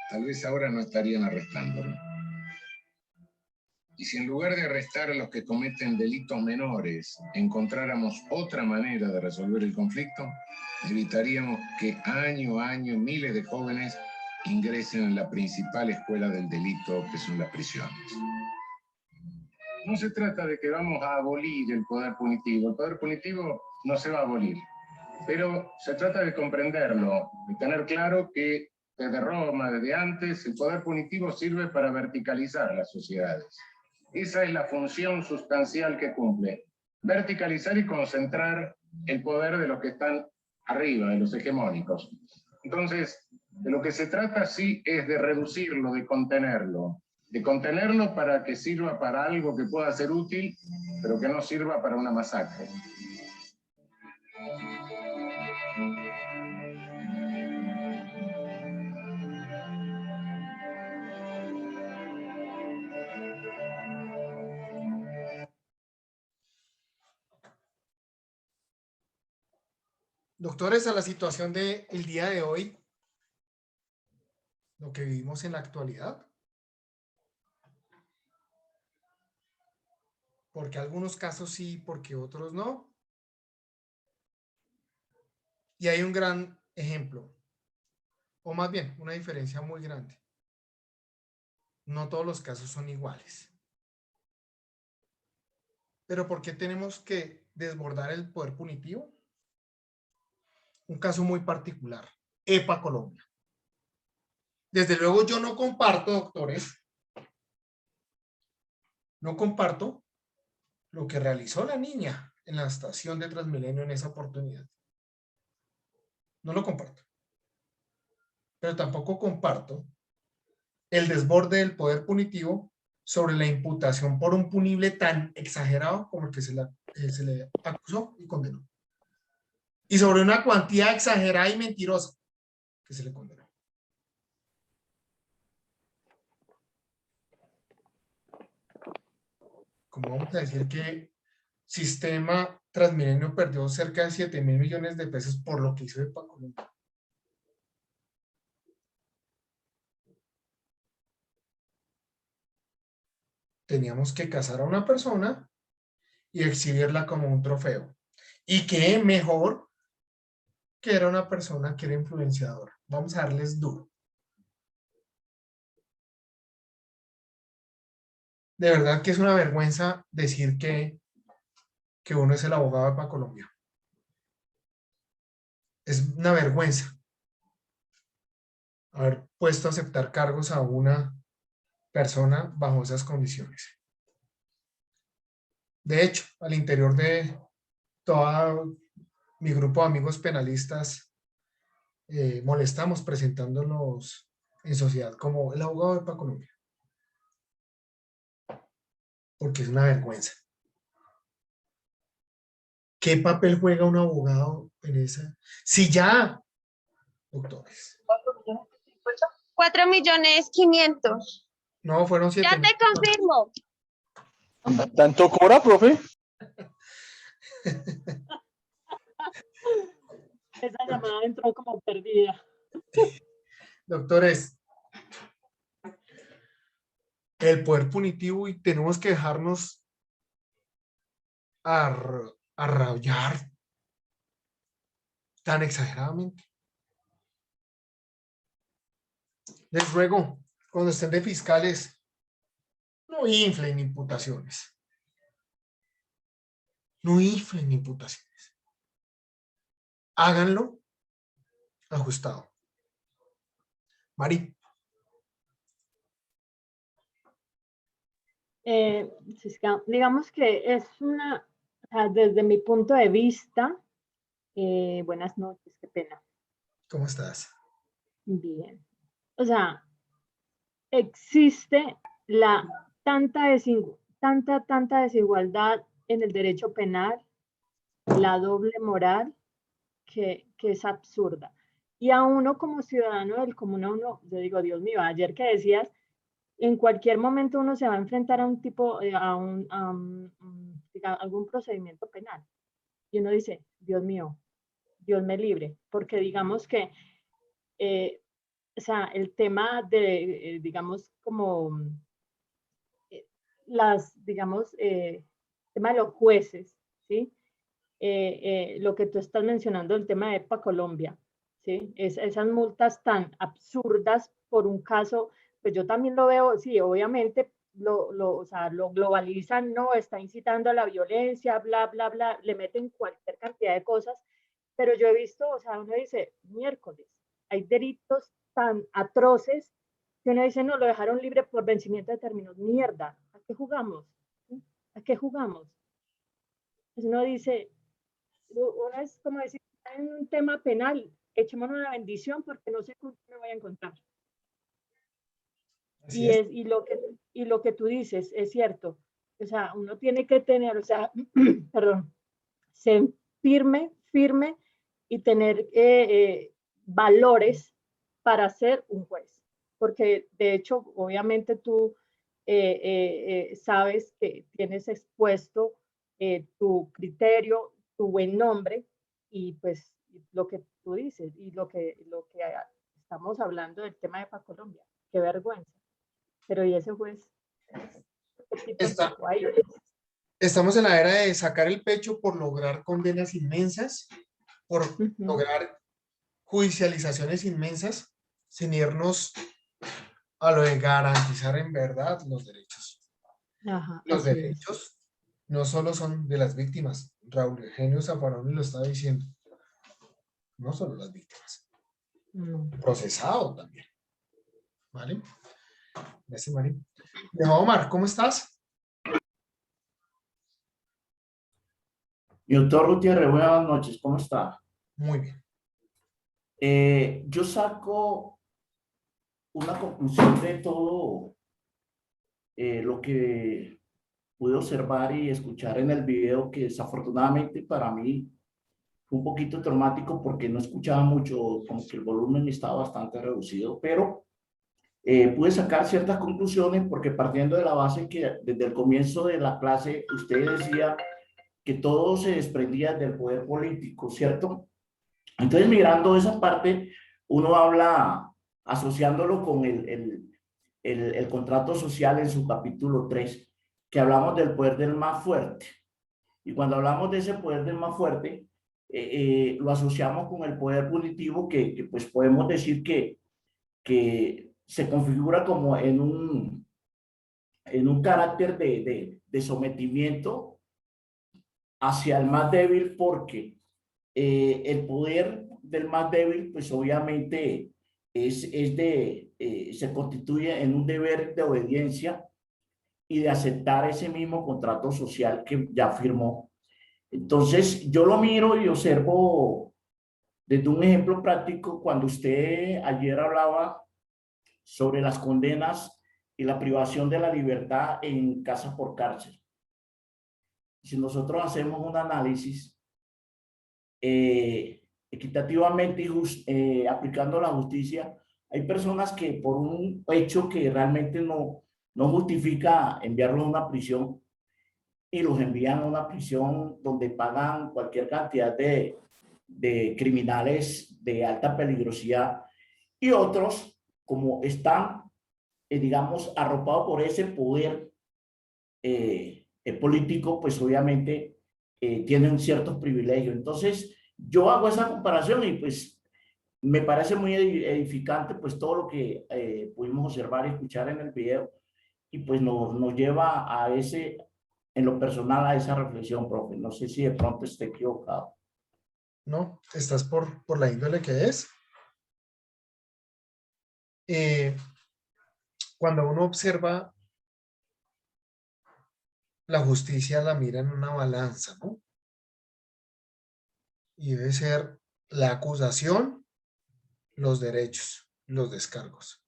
tal vez ahora no estarían arrestándolo. Y si en lugar de arrestar a los que cometen delitos menores, encontráramos otra manera de resolver el conflicto, evitaríamos que año a año miles de jóvenes ingresen en la principal escuela del delito, que son las prisiones. No se trata de que vamos a abolir el poder punitivo. El poder punitivo no se va a abolir. Pero se trata de comprenderlo, de tener claro que desde Roma, desde antes, el poder punitivo sirve para verticalizar las sociedades. Esa es la función sustancial que cumple. Verticalizar y concentrar el poder de los que están arriba, de los hegemónicos. Entonces, de lo que se trata sí es de reducirlo, de contenerlo para que sirva para algo que pueda ser útil, pero que no sirva para una masacre. Doctores, a la situación del día de hoy, lo que vivimos en la actualidad. Porque algunos casos sí, porque otros no. Y hay un gran ejemplo, o más bien, una diferencia muy grande. No todos los casos son iguales. Pero ¿por qué tenemos que desbordar el poder punitivo? Un caso muy particular, EPA Colombia. Desde luego yo no comparto, doctores, no comparto lo que realizó la niña en la estación de Transmilenio en esa oportunidad. No lo comparto. Pero tampoco comparto el desborde del poder punitivo sobre la imputación por un punible tan exagerado como el que se le acusó y condenó. Y sobre una cuantía exagerada y mentirosa que se le condenó. ¿Cómo vamos a decir que Sistema Transmilenio perdió cerca de 7.000 millones de pesos por lo que hizo EPA Colombia? Teníamos que casar a una persona y exhibirla como un trofeo. Y qué mejor que era una persona que era influenciadora. Vamos a darles duro. De verdad que es una vergüenza decir que uno es el abogado de EPA Colombia. Es una vergüenza haber puesto a aceptar cargos a una persona bajo esas condiciones. De hecho, al interior de todo mi grupo de amigos penalistas, molestamos presentándonos en sociedad como el abogado de EPA Colombia. Porque es una vergüenza. ¿Qué papel juega un abogado en esa? Si ya, doctores. 4.500.000. No, fueron 7.000. Ya te confirmo. ¿Tanto cobra, profe? Esa llamada entró como perdida. Doctores, el poder punitivo y tenemos que dejarnos arrollar tan exageradamente. Les ruego, cuando estén de fiscales, no inflen imputaciones. No inflen imputaciones. Háganlo ajustado. Mari. Digamos que es una, o sea, desde mi punto de vista, buenas noches, qué pena. ¿Cómo estás? Bien. O sea, existe la tanta desigualdad en el derecho penal, la doble moral, que es absurda. Y a uno como ciudadano del común, a uno, yo digo, Dios mío, ayer que decías, en cualquier momento uno se va a enfrentar a un tipo, algún procedimiento penal. Y uno dice, Dios mío, Dios me libre, porque digamos que, o sea, el tema de, digamos, como digamos, tema de los jueces, ¿sí? Lo que tú estás mencionando, el tema de EPA Colombia, ¿sí? Esas multas tan absurdas por un caso, pues yo también lo veo, sí, obviamente o sea, lo globalizan, no, está incitando a la violencia, bla, bla, bla, le meten cualquier cantidad de cosas, pero yo he visto, o sea, uno dice, miércoles, hay delitos tan atroces que uno dice, no, lo dejaron libre por vencimiento de términos, mierda, ¿a qué jugamos? ¿A qué jugamos? Pues uno dice, uno es como decir, en un tema penal, echémonos una bendición porque no sé con qué me voy a encontrar. Y lo que tú dices es cierto. O sea, uno tiene que tener, o sea, perdón, ser firme y tener valores para ser un juez. Porque de hecho, obviamente tú sabes que tienes expuesto tu criterio, tu buen nombre y pues lo que tú dices y lo que estamos hablando del tema de EPA Colombia. Qué vergüenza. Pero ¿y ese juez? Estamos en la era de sacar el pecho por lograr condenas inmensas, por lograr judicializaciones inmensas, sin irnos a lo de garantizar en verdad los derechos. Ajá, Los así es. derechos no solo son de las víctimas, Raúl Eugenio Zaffaroni lo estaba diciendo, no solo las víctimas, procesado también, ¿vale? Gracias, Mari. Omar, ¿cómo estás? Doctor Gutiérrez, buenas noches, ¿cómo está? Muy bien. Yo saco una conclusión de todo lo que pude observar y escuchar en el video, que desafortunadamente para mí fue un poquito traumático porque no escuchaba mucho, como que el volumen estaba bastante reducido, pero pude sacar ciertas conclusiones porque partiendo de la base que desde el comienzo de la clase usted decía que todo se desprendía del poder político, ¿cierto? Entonces, mirando esa parte, uno habla, asociándolo con el contrato social en su capítulo 3, que hablamos del poder del más fuerte. Y cuando hablamos de ese poder del más fuerte, lo asociamos con el poder punitivo que pues podemos decir que se configura como en un carácter de sometimiento hacia el más débil, porque el poder del más débil, pues obviamente se constituye en un deber de obediencia y de aceptar ese mismo contrato social que ya firmó. Entonces, yo lo miro y observo desde un ejemplo práctico, cuando usted ayer hablaba sobre las condenas y la privación de la libertad en casa por cárcel. Si nosotros hacemos un análisis equitativamente y aplicando la justicia, hay personas que por un hecho que realmente no justifica enviarlos a una prisión, y los envían a una prisión donde pagan cualquier cantidad de criminales de alta peligrosidad, y otros, como están, digamos, arropados por ese poder político, pues obviamente tienen ciertos privilegios. Entonces, yo hago esa comparación y pues me parece muy edificante pues todo lo que pudimos observar y escuchar en el video, y pues nos lleva a ese, en lo personal, a esa reflexión, profe. No sé si de pronto esté equivocado. No, estás por la índole que es. Cuando uno observa la justicia, la mira en una balanza, ¿no? Y debe ser la acusación, los derechos, los descargos.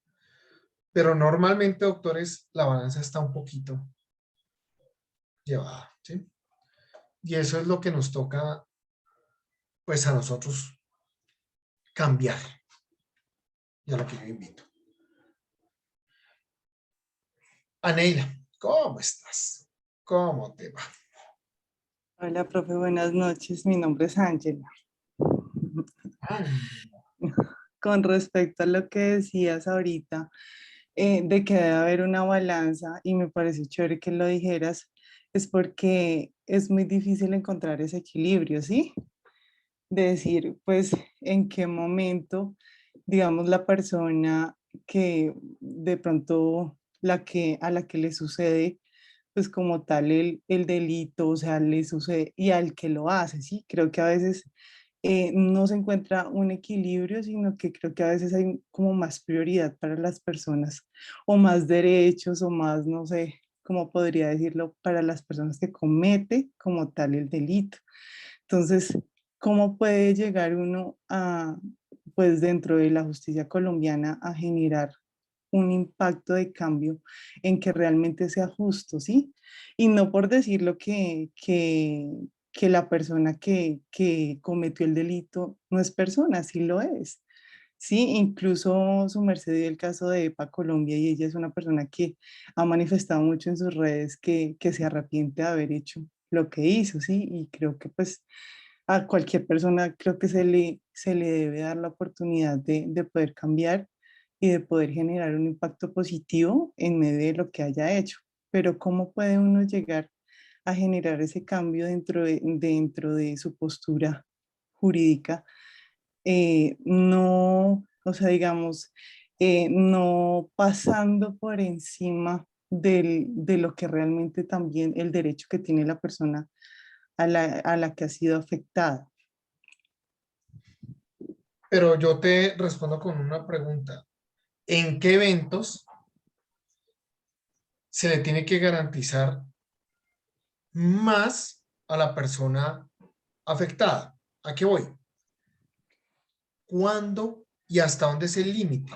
Pero normalmente, doctores, la balanza está un poquito llevada, ¿sí? Y eso es lo que nos toca, pues, a nosotros cambiar. Y a lo que yo invito. Aneila, ¿cómo estás? ¿Cómo te va? Hola, profe, buenas noches. Mi nombre es Ángela. Con respecto a lo que decías ahorita, de que debe haber una balanza, y me parece chévere que lo dijeras, es porque es muy difícil encontrar ese equilibrio, ¿sí? De decir, pues, en qué momento, digamos, la persona que de pronto a la que le sucede, pues como tal el delito, o sea, le sucede, y al que lo hace, ¿sí? Creo que a veces no se encuentra un equilibrio, sino que creo que a veces hay como más prioridad para las personas, o más derechos, o más, no sé, cómo podría decirlo, para las personas que comete como tal el delito. Entonces, ¿cómo puede llegar uno a, pues dentro de la justicia colombiana, a generar un impacto de cambio en que realmente sea justo, ¿sí? Y no por decirlo que la persona que cometió el delito no es persona, sí lo es. Sí, incluso su merced dio el caso de EPA Colombia, y ella es una persona que ha manifestado mucho en sus redes que se arrepiente de haber hecho lo que hizo, ¿sí? Y creo que pues a cualquier persona creo que se le debe dar la oportunidad de poder cambiar y de poder generar un impacto positivo en medio de lo que haya hecho. Pero ¿cómo puede uno llegar a generar ese cambio dentro de su postura jurídica, no, o sea, digamos, no pasando por encima de lo que realmente también el derecho que tiene la persona a la que ha sido afectada. Pero yo te respondo con una pregunta. ¿En qué eventos se le tiene que garantizar más a la persona afectada? ¿A qué voy? ¿Cuándo y hasta dónde es el límite?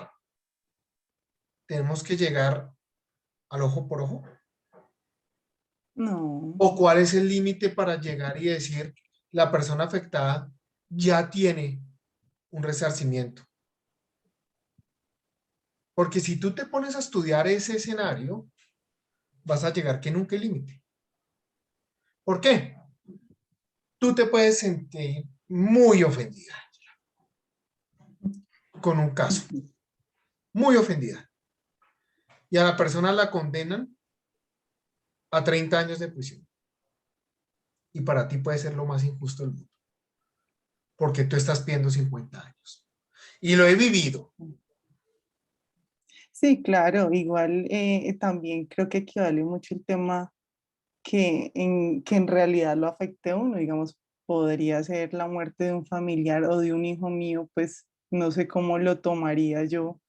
¿Tenemos que llegar al ojo por ojo? No. ¿O cuál es el límite para llegar y decir la persona afectada ya tiene un resarcimiento? Porque si tú te pones a estudiar ese escenario, vas a llegar que nunca hay límite. ¿Por qué? Tú te puedes sentir muy ofendida con un caso, muy ofendida, y a la persona la condenan a 30 años de prisión. Y para ti puede ser lo más injusto del mundo, porque tú estás pidiendo 50 años. Y lo he vivido. Sí, claro, igual también creo que equivale mucho el tema que en realidad lo afecte a uno, digamos, podría ser la muerte de un familiar o de un hijo mío, pues no sé cómo lo tomaría yo,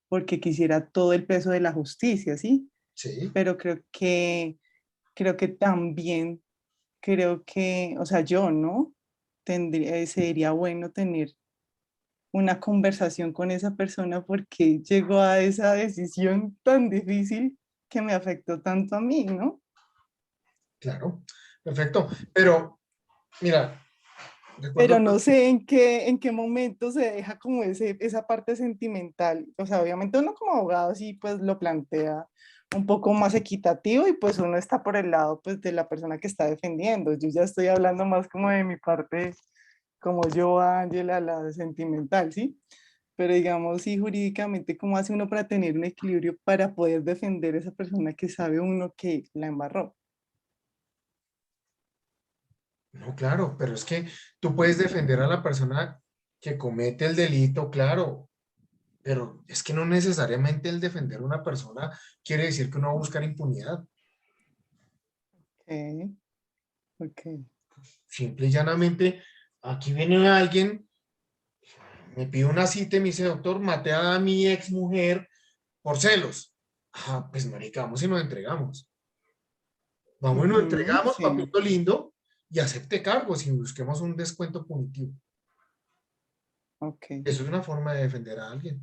porque quisiera todo el peso de la justicia, ¿sí? Sí. Pero creo que también, creo que, o sea, yo, ¿no? Sería bueno tener una conversación con esa persona porque llegó a esa decisión tan difícil que me afectó tanto a mí, ¿no? Claro, perfecto. Pero, mira, Pero recuerdo, no sé en qué momento se deja como esa parte sentimental. O sea, obviamente uno como abogado sí pues lo plantea un poco más equitativo y pues uno está por el lado pues de la persona que está defendiendo. Yo ya estoy hablando más como de mi parte, como yo, Ángela, la sentimental, ¿sí? Pero digamos, sí, jurídicamente, ¿cómo hace uno para tener un equilibrio para poder defender a esa persona que sabe uno que la embarró? no, claro, pero es que tú puedes defender a la persona que comete el delito, claro, pero es que no necesariamente el defender a una persona quiere decir que uno va a buscar impunidad. Ok, ok. Simple y llanamente, aquí viene alguien, me pide una cita y me dice, doctor, maté a mi ex mujer por celos. Ah, pues marica, vamos y nos entregamos. Vamos y nos Ujú, entregamos, sí, papito lindo, y acepte cargos y busquemos un descuento punitivo. ok, Eso es una forma de defender a alguien.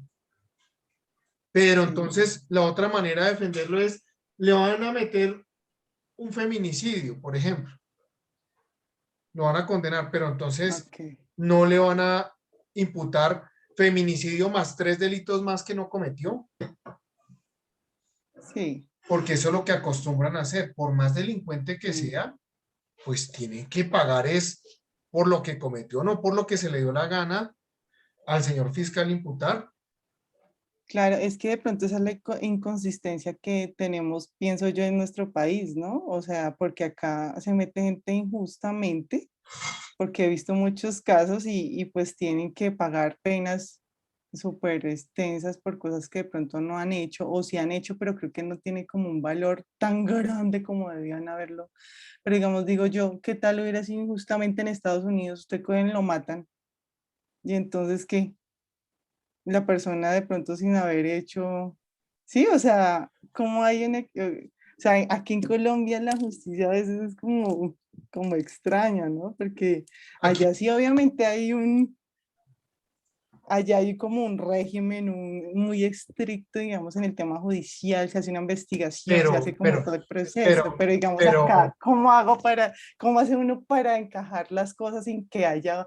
Pero sí, entonces la otra manera de defenderlo es, le van a meter un feminicidio, por ejemplo. Lo van a condenar, pero entonces ok, no le van a imputar feminicidio más 3 delitos más que no cometió, sí. porque eso es lo que acostumbran a hacer. Por más delincuente que Mm. sea, pues tiene que pagar es por lo que cometió, no por lo que se le dio la gana al señor fiscal imputar. Claro, es que de pronto esa es la inconsistencia que tenemos, pienso yo, en nuestro país, ¿no? O sea, porque acá se mete gente injustamente, porque he visto muchos casos y pues tienen que pagar penas súper extensas por cosas que de pronto no han hecho o sí han hecho, pero creo que no tiene como un valor tan grande como debían haberlo. Pero digamos, digo yo, ¿qué tal hubiera sido injustamente en Estados Unidos? Usted cogen, lo matan y entonces, ¿qué? La persona de pronto sin haber hecho, sí, o sea, como hay o sea, aquí en Colombia la justicia a veces es como extraña, ¿no? Porque Aquí, allá sí obviamente allá hay como un régimen muy estricto, digamos, en el tema judicial, se hace una investigación, se hace pero, como pero, todo el proceso, pero, pero digamos acá, pero, cómo hace uno para encajar las cosas sin que haya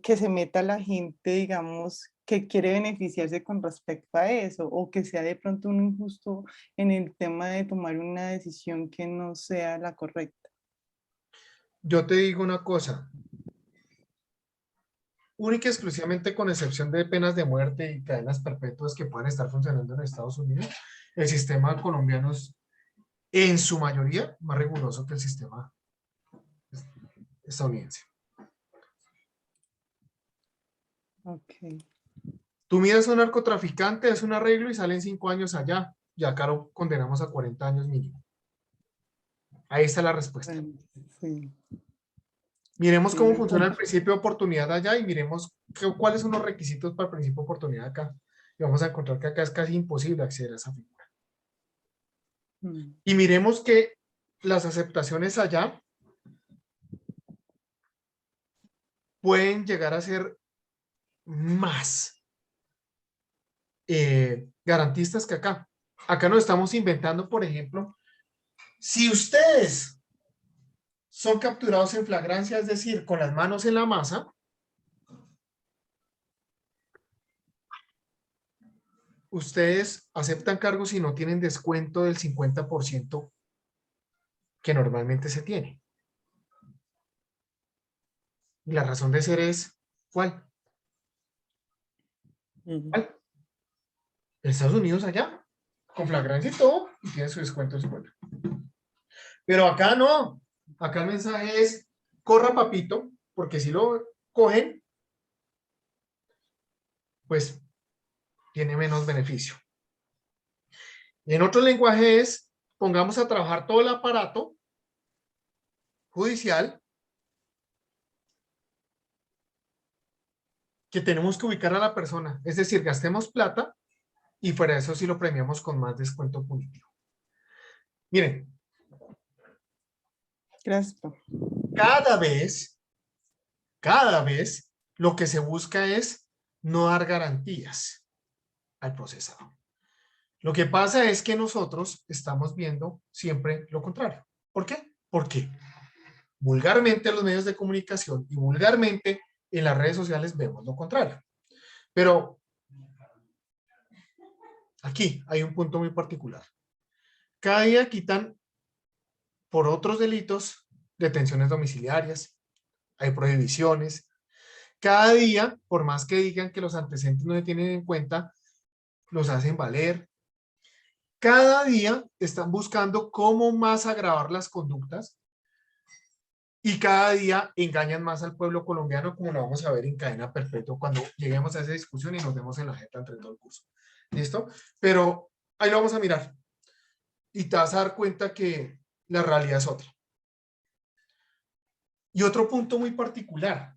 que se meta la gente, digamos, que quiere beneficiarse con respecto a eso, o que sea de pronto un injusto en el tema de tomar una decisión que no sea la correcta? yo te digo una cosa, única y exclusivamente con excepción de penas de muerte y cadenas perpetuas que pueden estar funcionando en Estados Unidos, el sistema colombiano es en su mayoría más riguroso que el sistema estadounidense. Ok. Tú miras a un narcotraficante, es un arreglo y salen 5 años allá. Y acá lo condenamos a 40 años mínimo. Ahí está la respuesta. Sí. Miremos Sí, cómo me funciona el parece. principio de oportunidad allá y miremos cuáles son los requisitos para el principio de oportunidad acá. Y vamos a encontrar que acá es casi imposible acceder a esa figura. Y miremos que las aceptaciones allá pueden llegar a ser más garantistas que acá. Acá nos estamos inventando, por ejemplo, si ustedes son capturados en flagrancia, es decir, con las manos en la masa, ustedes aceptan cargos y no tienen descuento del 50% que normalmente se tiene. Y la razón de ser es, ¿cuál? ¿Cuál? En Estados Unidos allá, con flagrancia y todo, y tiene su descuento del 50%. Pero acá no. Acá el mensaje es, corra papito, porque si lo cogen, pues tiene menos beneficio. Y en otro lenguaje es, pongamos a trabajar todo el aparato judicial que tenemos que ubicar a la persona. Es decir, gastemos plata y fuera de eso sí lo premiamos con más descuento punitivo. Miren. Gracias. Cada vez lo que se busca es no dar garantías al procesado. Lo que pasa es que nosotros estamos viendo siempre lo contrario. ¿Por qué? Porque vulgarmente en los medios de comunicación y vulgarmente en las redes sociales vemos lo contrario. Pero aquí hay un punto muy particular. Cada día quitan por otros delitos detenciones domiciliarias, hay prohibiciones. Cada día, por más que digan que los antecedentes no se tienen en cuenta, los hacen valer. Cada día están buscando cómo más agravar las conductas y cada día engañan más al pueblo colombiano, como lo vamos a ver en cadena perpetua cuando lleguemos a esa discusión y nos vemos en la jeta entre todo el curso. ¿Listo? Pero ahí lo vamos a mirar y te vas a dar cuenta que la realidad es otra. Y otro punto muy particular.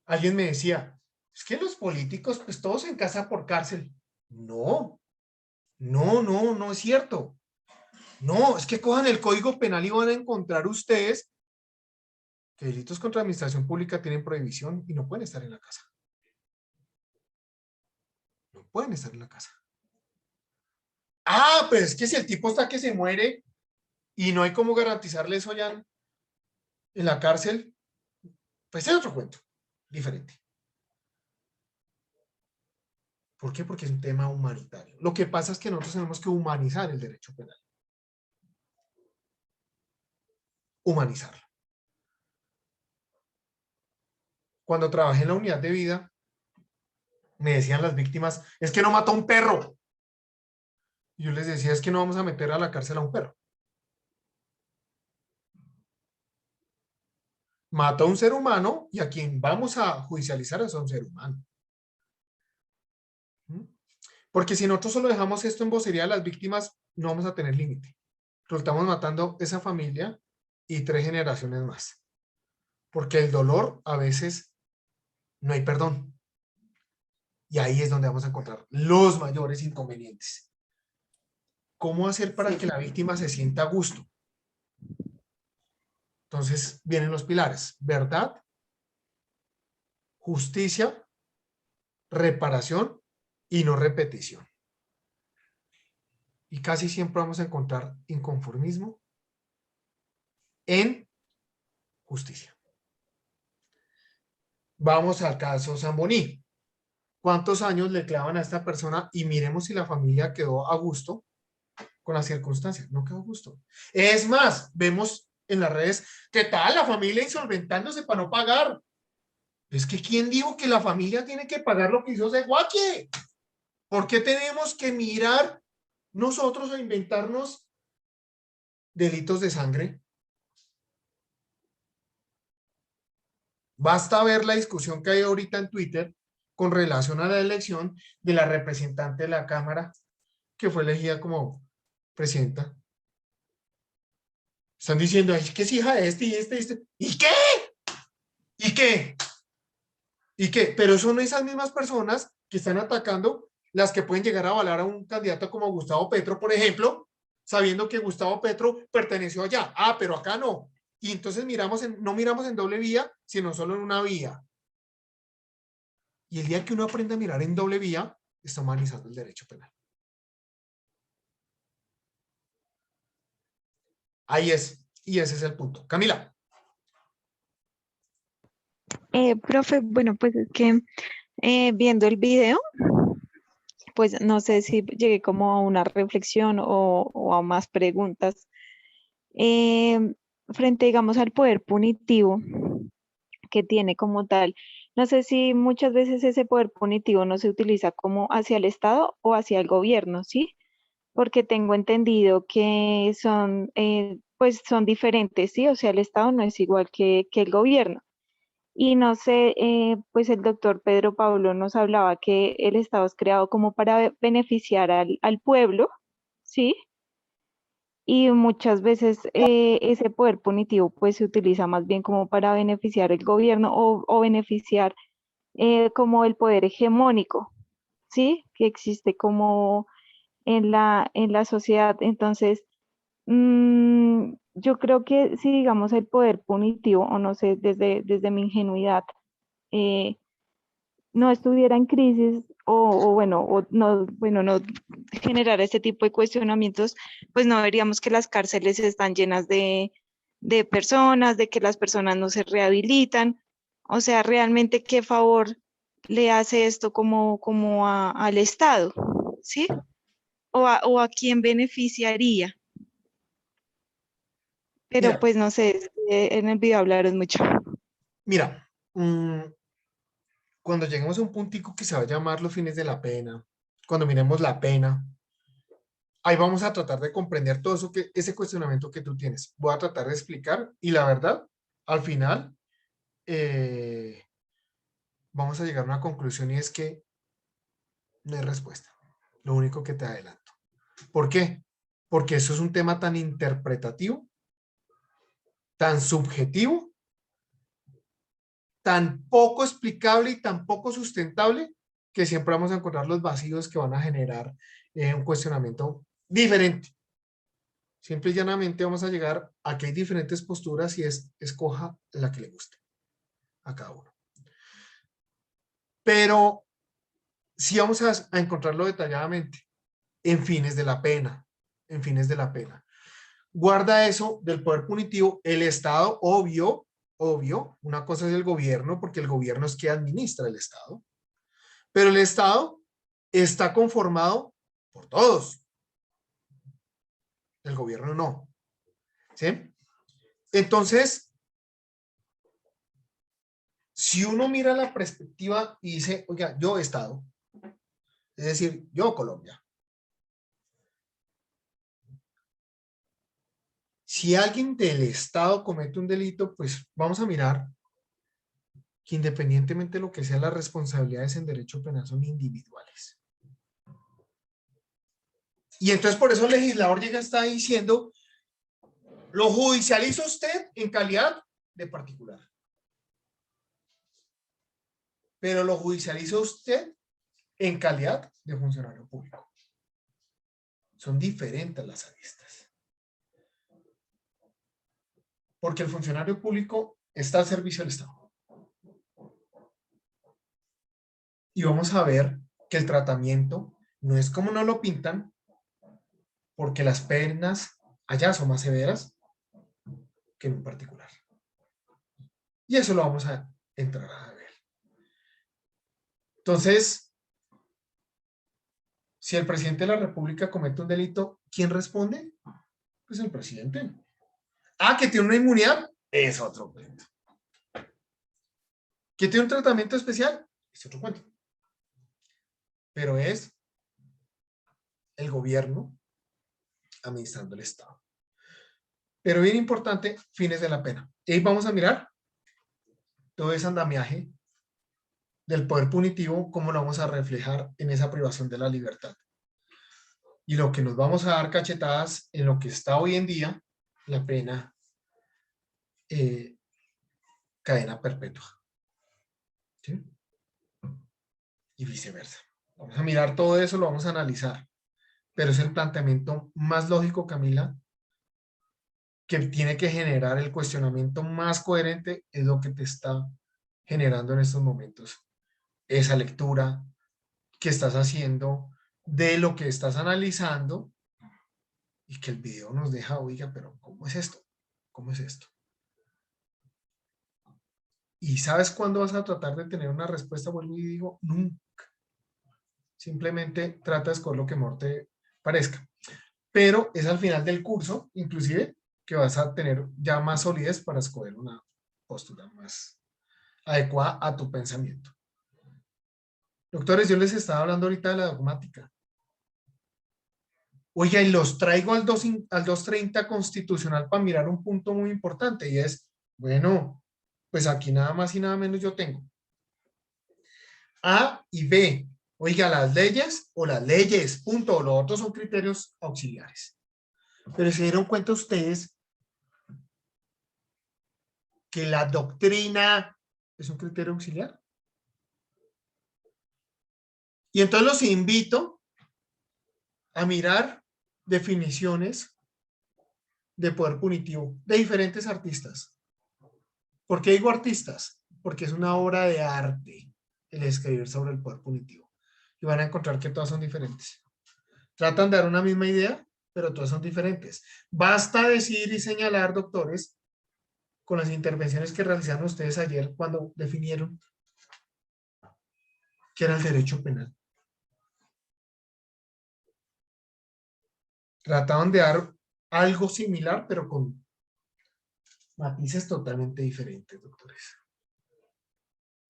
Alguien me decía, es que los políticos, pues todos en casa por cárcel. No, no es cierto. No, es que cojan el Código Penal y van a encontrar ustedes que delitos contra la administración pública tienen prohibición y no pueden estar en la casa. No pueden estar en la casa. Ah, pues es que si el tipo está que se muere y no hay cómo garantizarle eso ya en la cárcel, pues es otro cuento, diferente. ¿Por qué? Porque es un tema humanitario. Lo que pasa es que nosotros tenemos que humanizar el derecho penal. Humanizarlo. Cuando trabajé en la unidad de vida, me decían las víctimas, es que no mató a un perro. Y yo les decía, es que no vamos a meter a la cárcel a un perro. Mató a un ser humano y a quien vamos a judicializar es a un ser humano. Porque si nosotros solo dejamos esto en vocería de las víctimas, no vamos a tener límite. Resultamos matando esa familia y 3 generaciones más. Porque el dolor a veces no hay perdón. Y ahí es donde vamos a encontrar los mayores inconvenientes. ¿Cómo hacer para que la víctima se sienta a gusto? Entonces vienen los pilares: verdad, justicia, reparación y no repetición. Y casi siempre vamos a encontrar inconformismo en justicia. Vamos al caso Zamboní. ¿Cuántos años le clavan a esta persona? Y miremos si la familia quedó a gusto con las circunstancias. No quedó a gusto. Es más, vemos en las redes, ¿qué tal la familia insolventándose para no pagar? Es que ¿quién dijo que la familia tiene que pagar lo que hizo ese guache? ¿Por qué tenemos que mirar nosotros a inventarnos delitos de sangre. Basta ver la discusión que hay ahorita en Twitter con relación a la elección de la representante de la Cámara que fue elegida como presidenta. Están diciendo, ay, que es hija de este y este y este. ¿Y qué? ¿Y qué? ¿Y qué? Pero son esas mismas personas que están atacando las que pueden llegar a avalar a un candidato como Gustavo Petro, por ejemplo, sabiendo que Gustavo Petro perteneció allá. Ah, pero acá no. Y entonces no miramos en doble vía, sino solo en una vía. Y el día que uno aprende a mirar en doble vía, está humanizando el derecho penal. Ahí es. Y ese es el punto. Camila. Profe, bueno, pues es que viendo el video, pues no sé si llegué como a una reflexión o a más preguntas. Frente, digamos, al poder punitivo que tiene como tal, no sé si muchas veces ese poder punitivo no se utiliza como hacia el Estado o hacia el gobierno, ¿sí? Porque tengo entendido que son, pues son diferentes, ¿sí? O sea, el Estado no es igual que el gobierno. Y no sé, pues el doctor Pedro Pablo nos hablaba que el Estado es creado como para beneficiar al pueblo, ¿sí? Y muchas veces ese poder punitivo pues se utiliza más bien como para beneficiar el gobierno o beneficiar como el poder hegemónico, ¿sí? Que existe como en la sociedad. Entonces, yo creo que si digamos el poder punitivo, o no sé, desde mi ingenuidad, eh, no estuviera en crisis o no, bueno, no generar este tipo de cuestionamientos, pues no veríamos que las cárceles están llenas de personas, de que las personas no se rehabilitan. O sea, realmente qué favor le hace esto como al Estado, ¿sí? O a quién beneficiaría. Pero Mira, pues no sé, es que en el video hablaron mucho. mira, cuando lleguemos a un puntico que se va a llamar los fines de la pena, cuando miremos la pena, ahí vamos a tratar de comprender todo eso ese cuestionamiento que tú tienes. Voy a tratar de explicar y la verdad, al final, vamos a llegar a una conclusión y es que no hay respuesta. Lo único que te adelanto. ¿Por qué? Porque eso es un tema tan interpretativo, tan subjetivo, tan poco explicable y tan poco sustentable que siempre vamos a encontrar los vacíos que van a generar un cuestionamiento diferente. Simple y llanamente vamos a llegar a que hay diferentes posturas y escoja la que le guste a cada uno. Pero sí vamos a encontrarlo detalladamente en fines de la pena, en fines de la pena. Guarda eso del poder punitivo, el Estado, obvio, una cosa es el gobierno, porque el gobierno es quien administra el Estado, pero el Estado está conformado por todos. El gobierno no. ¿Sí? Entonces, si uno mira la perspectiva y dice, oiga, yo Estado, es decir, yo Colombia, si alguien del Estado comete un delito, pues vamos a mirar que independientemente de lo que sean las responsabilidades en derecho penal son individuales. Y entonces por eso el legislador llega está diciendo, lo judicializa usted en calidad de particular. Pero lo judicializa usted en calidad de funcionario público. Son diferentes las aristas. Porque el funcionario público está al servicio del Estado. Y vamos a ver que el tratamiento no es como nos lo pintan, porque las penas allá son más severas que en un particular. Y eso lo vamos a entrar a ver. Entonces, si el presidente de la República comete un delito, ¿quién responde? Pues el presidente. Ah, que tiene una inmunidad, es otro cuento. ¿Que tiene un tratamiento especial? Es otro cuento. Pero es el gobierno administrando el Estado. Pero bien importante, fines de la pena. Y ahí vamos a mirar todo ese andamiaje del poder punitivo, cómo lo vamos a reflejar en esa privación de la libertad. Y lo que nos vamos a dar cachetadas en lo que está hoy en día, la pena cadena perpetua. ¿Sí? Y viceversa. Vamos a mirar todo eso, lo vamos a analizar. Pero es el planteamiento más lógico, Camila, que tiene que generar el cuestionamiento más coherente, es lo que te está generando en estos momentos. Esa lectura que estás haciendo de lo que estás analizando y que el video nos deja, oiga, pero ¿cómo es esto? ¿Cómo es esto? ¿Y sabes cuándo vas a tratar de tener una respuesta? Vuelvo y digo, nunca. Simplemente trata de escoger lo que mejor te parezca. Pero es al final del curso, inclusive, que vas a tener ya más solidez para escoger una postura más adecuada a tu pensamiento. Doctores, yo les estaba hablando ahorita de la dogmática. Oiga, y los traigo al 230 constitucional para mirar un punto muy importante, y es, bueno, pues aquí nada más y nada menos yo tengo A y B. Oiga, las leyes o las leyes, punto. Los otros son criterios auxiliares. Pero se dieron cuenta ustedes que la doctrina es un criterio auxiliar. Y entonces los invito a mirar definiciones de poder punitivo de diferentes artistas. ¿Por qué digo artistas? Porque es una obra de arte el escribir sobre el poder punitivo. Y van a encontrar que todas son diferentes. Tratan de dar una misma idea, pero todas son diferentes. Basta decir y señalar, doctores, con las intervenciones que realizaron ustedes ayer cuando definieron qué era el derecho penal. Trataban de dar algo similar, pero con matices totalmente diferentes, doctores.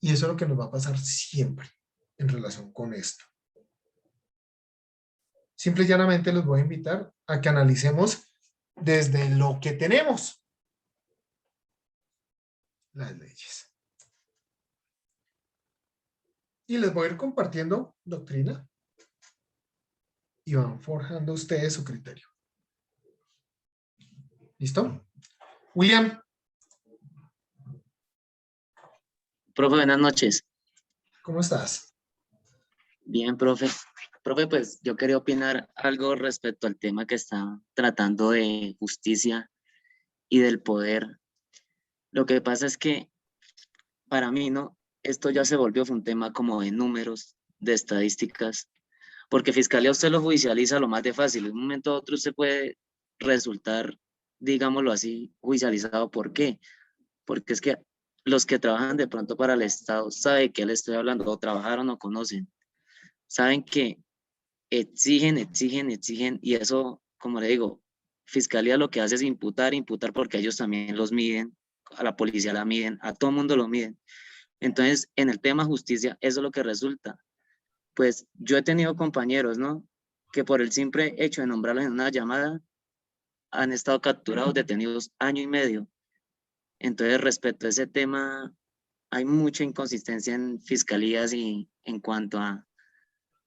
Y eso es lo que nos va a pasar siempre en relación con esto. Simple y llanamente los voy a invitar a que analicemos desde lo que tenemos las leyes. Y les voy a ir compartiendo doctrina y van forjando ustedes su criterio. ¿Listo? William. Profe, buenas noches. ¿Cómo estás? Bien, profe. Profe, pues yo quería opinar algo respecto al tema que está tratando de justicia y del poder. Lo que pasa es que para mí, ¿no? Esto ya se volvió un tema como de números, de estadísticas, porque Fiscalía usted lo judicializa lo más de fácil. De un momento a otro usted puede resultar, digámoslo así, judicializado. ¿Por qué? Porque es que los que trabajan de pronto para el Estado saben de qué le estoy hablando, o trabajaron o conocen. Saben que exigen, y eso, como le digo, Fiscalía lo que hace es imputar porque ellos también los miden, a la policía la miden, a todo mundo lo miden. Entonces, en el tema justicia, eso es lo que resulta. Pues yo he tenido compañeros, ¿no? Que por el simple hecho de nombrarlos en una llamada, han estado capturados, detenidos año y medio. Entonces, respecto a ese tema, hay mucha inconsistencia en fiscalías y en cuanto a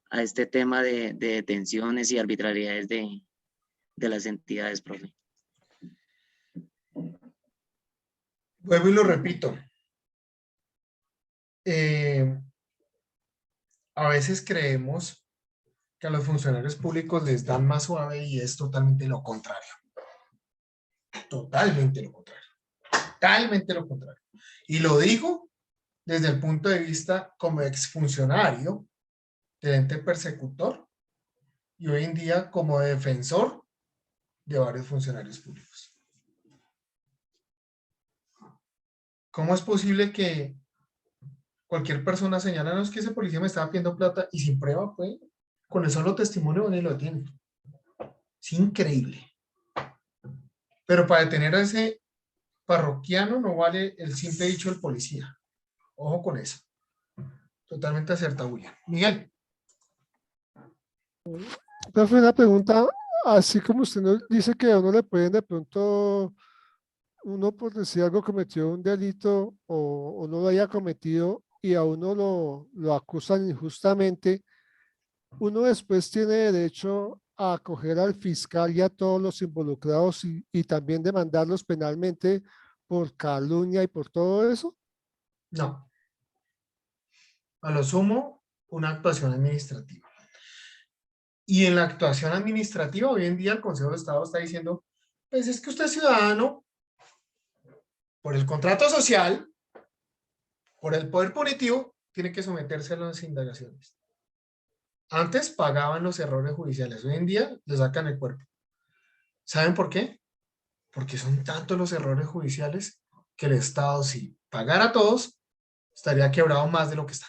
este tema de detenciones y arbitrariedades de las entidades, profe. Vuelvo y lo repito. A veces creemos que a los funcionarios públicos les dan más suave y es totalmente lo contrario. Totalmente lo contrario. Totalmente lo contrario. Y lo digo desde el punto de vista como exfuncionario del ente persecutor y hoy en día como defensor de varios funcionarios públicos. ¿Cómo es posible que cualquier persona señala, no, es que ese policía me estaba pidiendo plata y sin prueba, pues, con el solo testimonio ni lo tiene? Es increíble. Pero para detener a ese parroquiano no vale el simple dicho del policía. Ojo con eso. Totalmente acertado, William. Miguel. Profe, una pregunta así como usted nos dice que a uno le pueden de pronto, uno por decir algo cometió un delito o no lo haya cometido y a uno lo acusan injustamente, uno después tiene derecho a acoger al fiscal y a todos los involucrados y también demandarlos penalmente por calumnia y por todo eso. No. A lo sumo, una actuación administrativa. Y en la actuación administrativa, hoy en día el Consejo de Estado está diciendo, pues es que usted es ciudadano, por el contrato social, por el poder punitivo, tiene que someterse a las indagaciones. Antes pagaban los errores judiciales, hoy en día le sacan el cuerpo. ¿Saben por qué? Porque son tantos los errores judiciales que el Estado, si pagara a todos, estaría quebrado más de lo que está.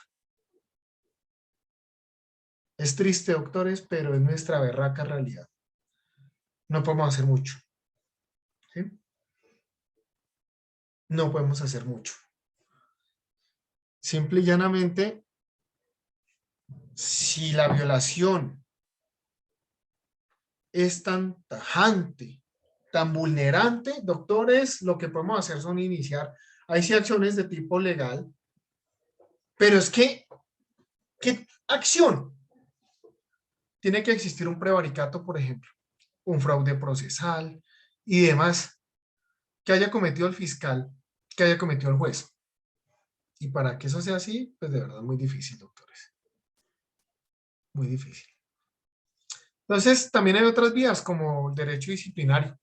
Es triste, doctores, pero es nuestra berraca realidad. No podemos hacer mucho. ¿Sí? No podemos hacer mucho. Simple y llanamente, si la violación es tan tajante, tan vulnerante, doctores, lo que podemos hacer son iniciar, hay sí acciones de tipo legal, pero es que, ¿qué acción? Tiene que existir un prevaricato, por ejemplo, un fraude procesal y demás, que haya cometido el fiscal, que haya cometido el juez. Y para que eso sea así, pues de verdad muy difícil, doctores. Muy difícil. Entonces, también hay otras vías, como el derecho disciplinario.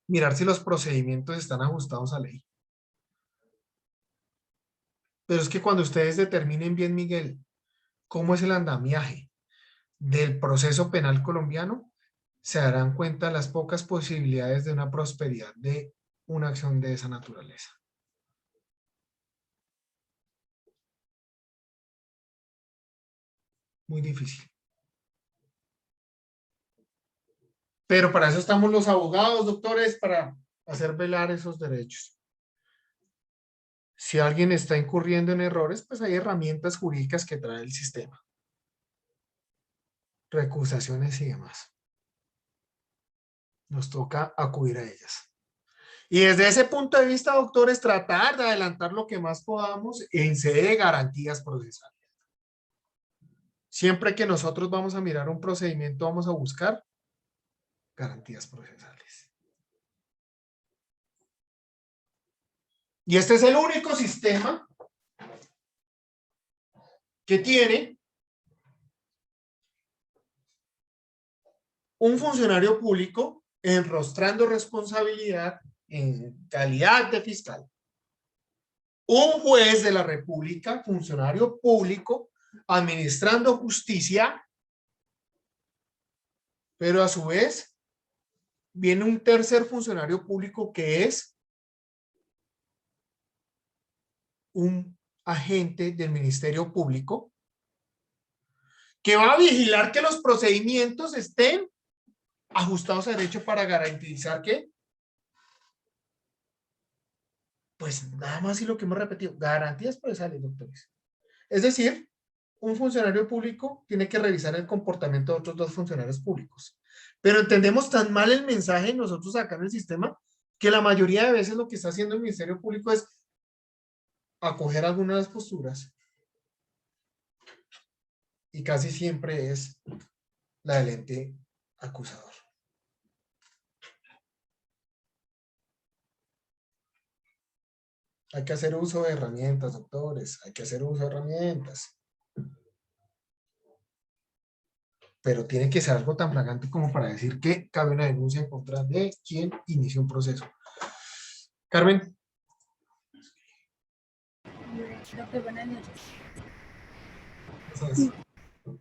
Mirar si los procedimientos están ajustados a ley. Pero es que cuando ustedes determinen bien, Miguel, cómo es el andamiaje del proceso penal colombiano, se darán cuenta las pocas posibilidades de una prosperidad de una acción de esa naturaleza. Muy difícil. Pero para eso estamos los abogados, doctores, para hacer velar esos derechos. Si alguien está incurriendo en errores, pues hay herramientas jurídicas que trae el sistema. Recusaciones y demás. Nos toca acudir a ellas. Y desde ese punto de vista, doctores, tratar de adelantar lo que más podamos en sede de garantías procesales. Siempre que nosotros vamos a mirar un procedimiento, vamos a buscar garantías procesales. Y este es el único sistema que tiene un funcionario público enrostrando responsabilidad en calidad de fiscal. Un juez de la República, funcionario público, administrando justicia, pero a su vez viene un tercer funcionario público que es un agente del Ministerio Público que va a vigilar que los procedimientos estén ajustados a derecho para garantizar que, pues nada más y lo que hemos repetido, garantías procesales, doctores. Es decir, un funcionario público tiene que revisar el comportamiento de otros dos funcionarios públicos. Pero entendemos tan mal el mensaje nosotros acá en el sistema que la mayoría de veces lo que está haciendo el Ministerio Público es acoger algunas posturas y casi siempre es la del ente acusador. Hay que hacer uso de herramientas, doctores, hay que hacer uso de herramientas. Pero tiene que ser algo tan flagrante como para decir que cabe una denuncia en contra de quien inició un proceso. Carmen. Doctor, buenas noches. Sí.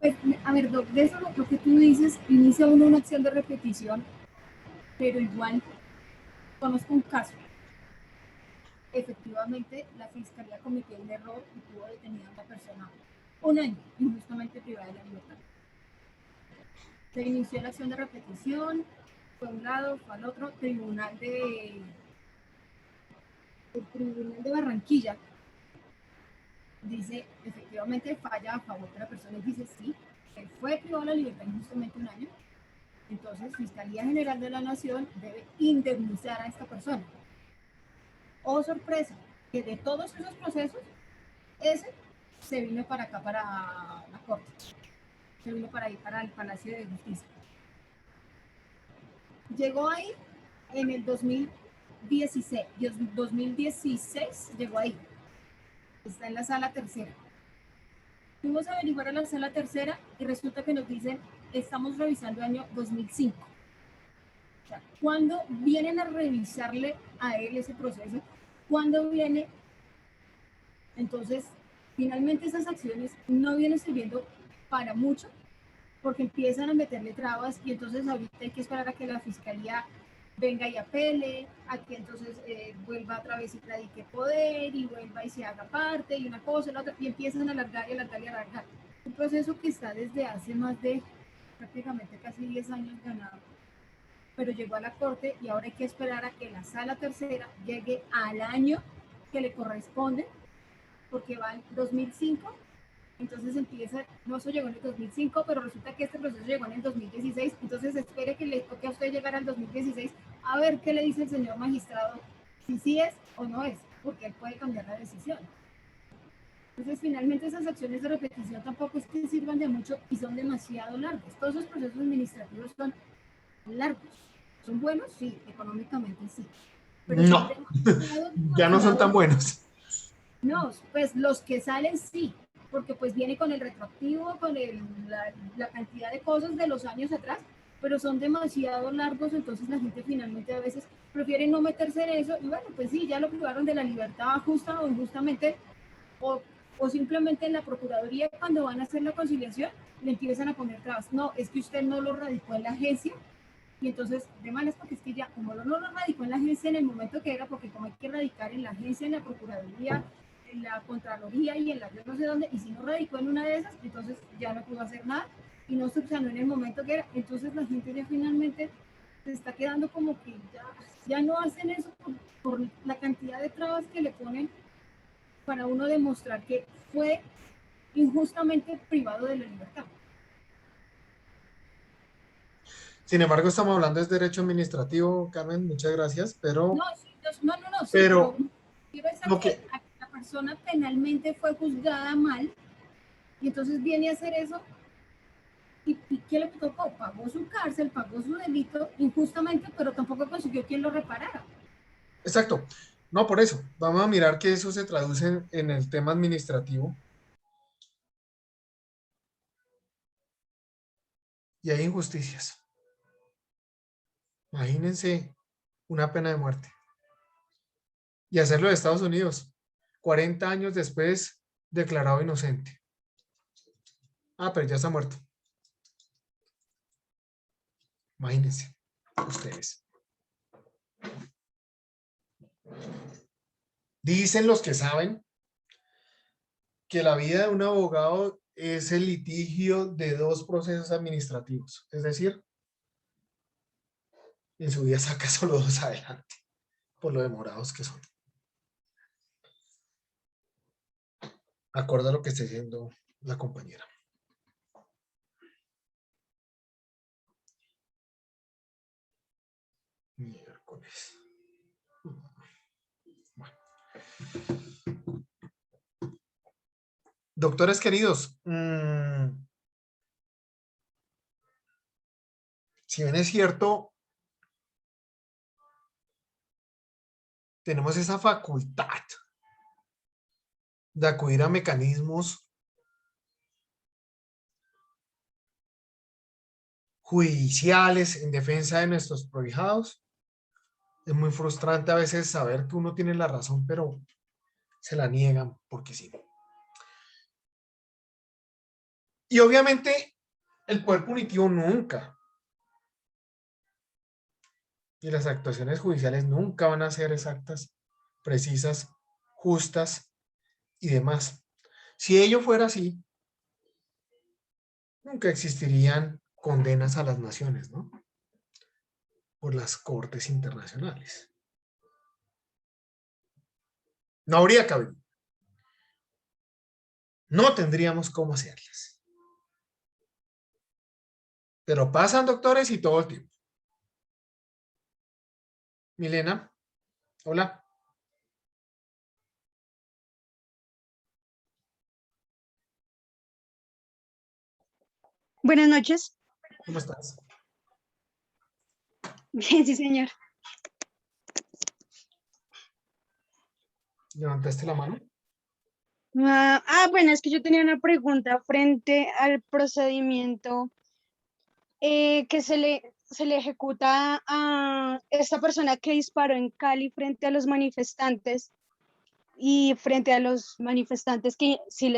Pues, a ver, Doc, de eso lo que tú dices, inicia uno una acción de repetición, pero igual conozco un caso. Efectivamente, la fiscalía cometió un error y tuvo detenida a una persona 1 año, injustamente privada de la libertad. Se inició la acción de repetición, fue a un lado, fue al otro, el tribunal de Barranquilla dice, efectivamente falla a favor de la persona y dice sí, fue privado de la libertad injustamente un año, entonces Fiscalía General de la Nación debe indemnizar a esta persona. Oh, sorpresa, que de todos esos procesos, ese se vino para acá, para la Corte. Se vino para ahí, para el Palacio de Justicia. Llegó ahí en el 2016 llegó ahí. Está en la sala tercera. Fuimos a averiguar a la sala tercera y resulta que nos dicen, estamos revisando el año 2005. O sea, ¿cuándo vienen a revisarle a él ese proceso? ¿Cuándo viene? Entonces, finalmente esas acciones no vienen sirviendo para mucho porque empiezan a meterle trabas y entonces ahorita hay que esperar a que la Fiscalía venga y apele, a que entonces vuelva otra vez y radique poder y vuelva y se haga parte y una cosa y la otra y empiezan a alargar y alargar y alargar. Un proceso que está desde hace más de prácticamente casi 10 años ganado, pero llegó a la Corte y ahora hay que esperar a que la sala tercera llegue al año que le corresponde, porque va en 2005, entonces empieza, no, eso llegó en el 2005, pero resulta que este proceso llegó en el 2016, entonces espere que le toque a usted llegar al 2016 a ver qué le dice el señor magistrado, si sí es o no es, porque él puede cambiar la decisión. Entonces finalmente esas acciones de repetición tampoco es que sirvan de mucho y son demasiado largos. Todos esos procesos administrativos son largos. ¿Son buenos? Sí, económicamente sí. Pero No, ya no son tan buenos. No, pues los que salen sí, porque pues viene con el retroactivo, con la cantidad de cosas de los años atrás, pero son demasiado largos, entonces la gente finalmente a veces prefiere no meterse en eso y bueno, pues sí, ya lo privaron de la libertad justa o injustamente, o simplemente en la Procuraduría cuando van a hacer la conciliación le empiezan a poner trabas. No, es que usted no lo radicó en la agencia y entonces de malas porque es que ya como no lo radicó en la agencia en el momento que era, porque como hay que radicar en la agencia, en la Procuraduría, en la Contraloría y en la yo no sé dónde, y si no radicó en una de esas, entonces ya no pudo hacer nada y no subsanó en el momento que era. Entonces la gente ya finalmente se está quedando como que ya no hacen eso por la cantidad de trabas que le ponen para uno demostrar que fue injustamente privado de la libertad. Sin embargo, estamos hablando de derecho administrativo, Carmen, muchas gracias, pero... No, sí, sí, pero quiero decir lo que la persona penalmente fue juzgada mal y entonces viene a hacer eso y ¿qué le tocó? Pagó su cárcel, pagó su delito injustamente, pero tampoco consiguió quien lo reparara. Exacto. No, por eso. Vamos a mirar que eso se traduce en el tema administrativo. Y hay injusticias. Imagínense una pena de muerte. Y hacerlo de Estados Unidos. 40 años después, declarado inocente. Ah, pero ya está muerto. Imagínense ustedes. Dicen los que saben que la vida de un abogado es el litigio de 2 procesos administrativos. Es decir, en su vida saca solo 2 adelante, por lo demorados que son. Acorde a lo que está diciendo la compañera. Miércoles. Bueno. Doctores queridos, si bien es cierto, tenemos esa facultad de acudir a mecanismos judiciales en defensa de nuestros prohijados. Es muy frustrante a veces saber que uno tiene la razón, pero se la niegan porque sí. Y obviamente el poder punitivo nunca, y las actuaciones judiciales nunca van a ser exactas, precisas, justas y demás. Si ello fuera así, nunca existirían condenas a las naciones, ¿no? Por las cortes internacionales. No habría cabida. No tendríamos cómo hacerlas. Pero pasan, doctores, y todo el tiempo. Milena, hola. Buenas noches. ¿Cómo estás? Bien, sí, señor. ¿Levantaste la mano? Bueno, es que yo tenía una pregunta frente al procedimiento que se le ejecuta a esta persona que disparó en Cali frente a los manifestantes y frente a los manifestantes que sí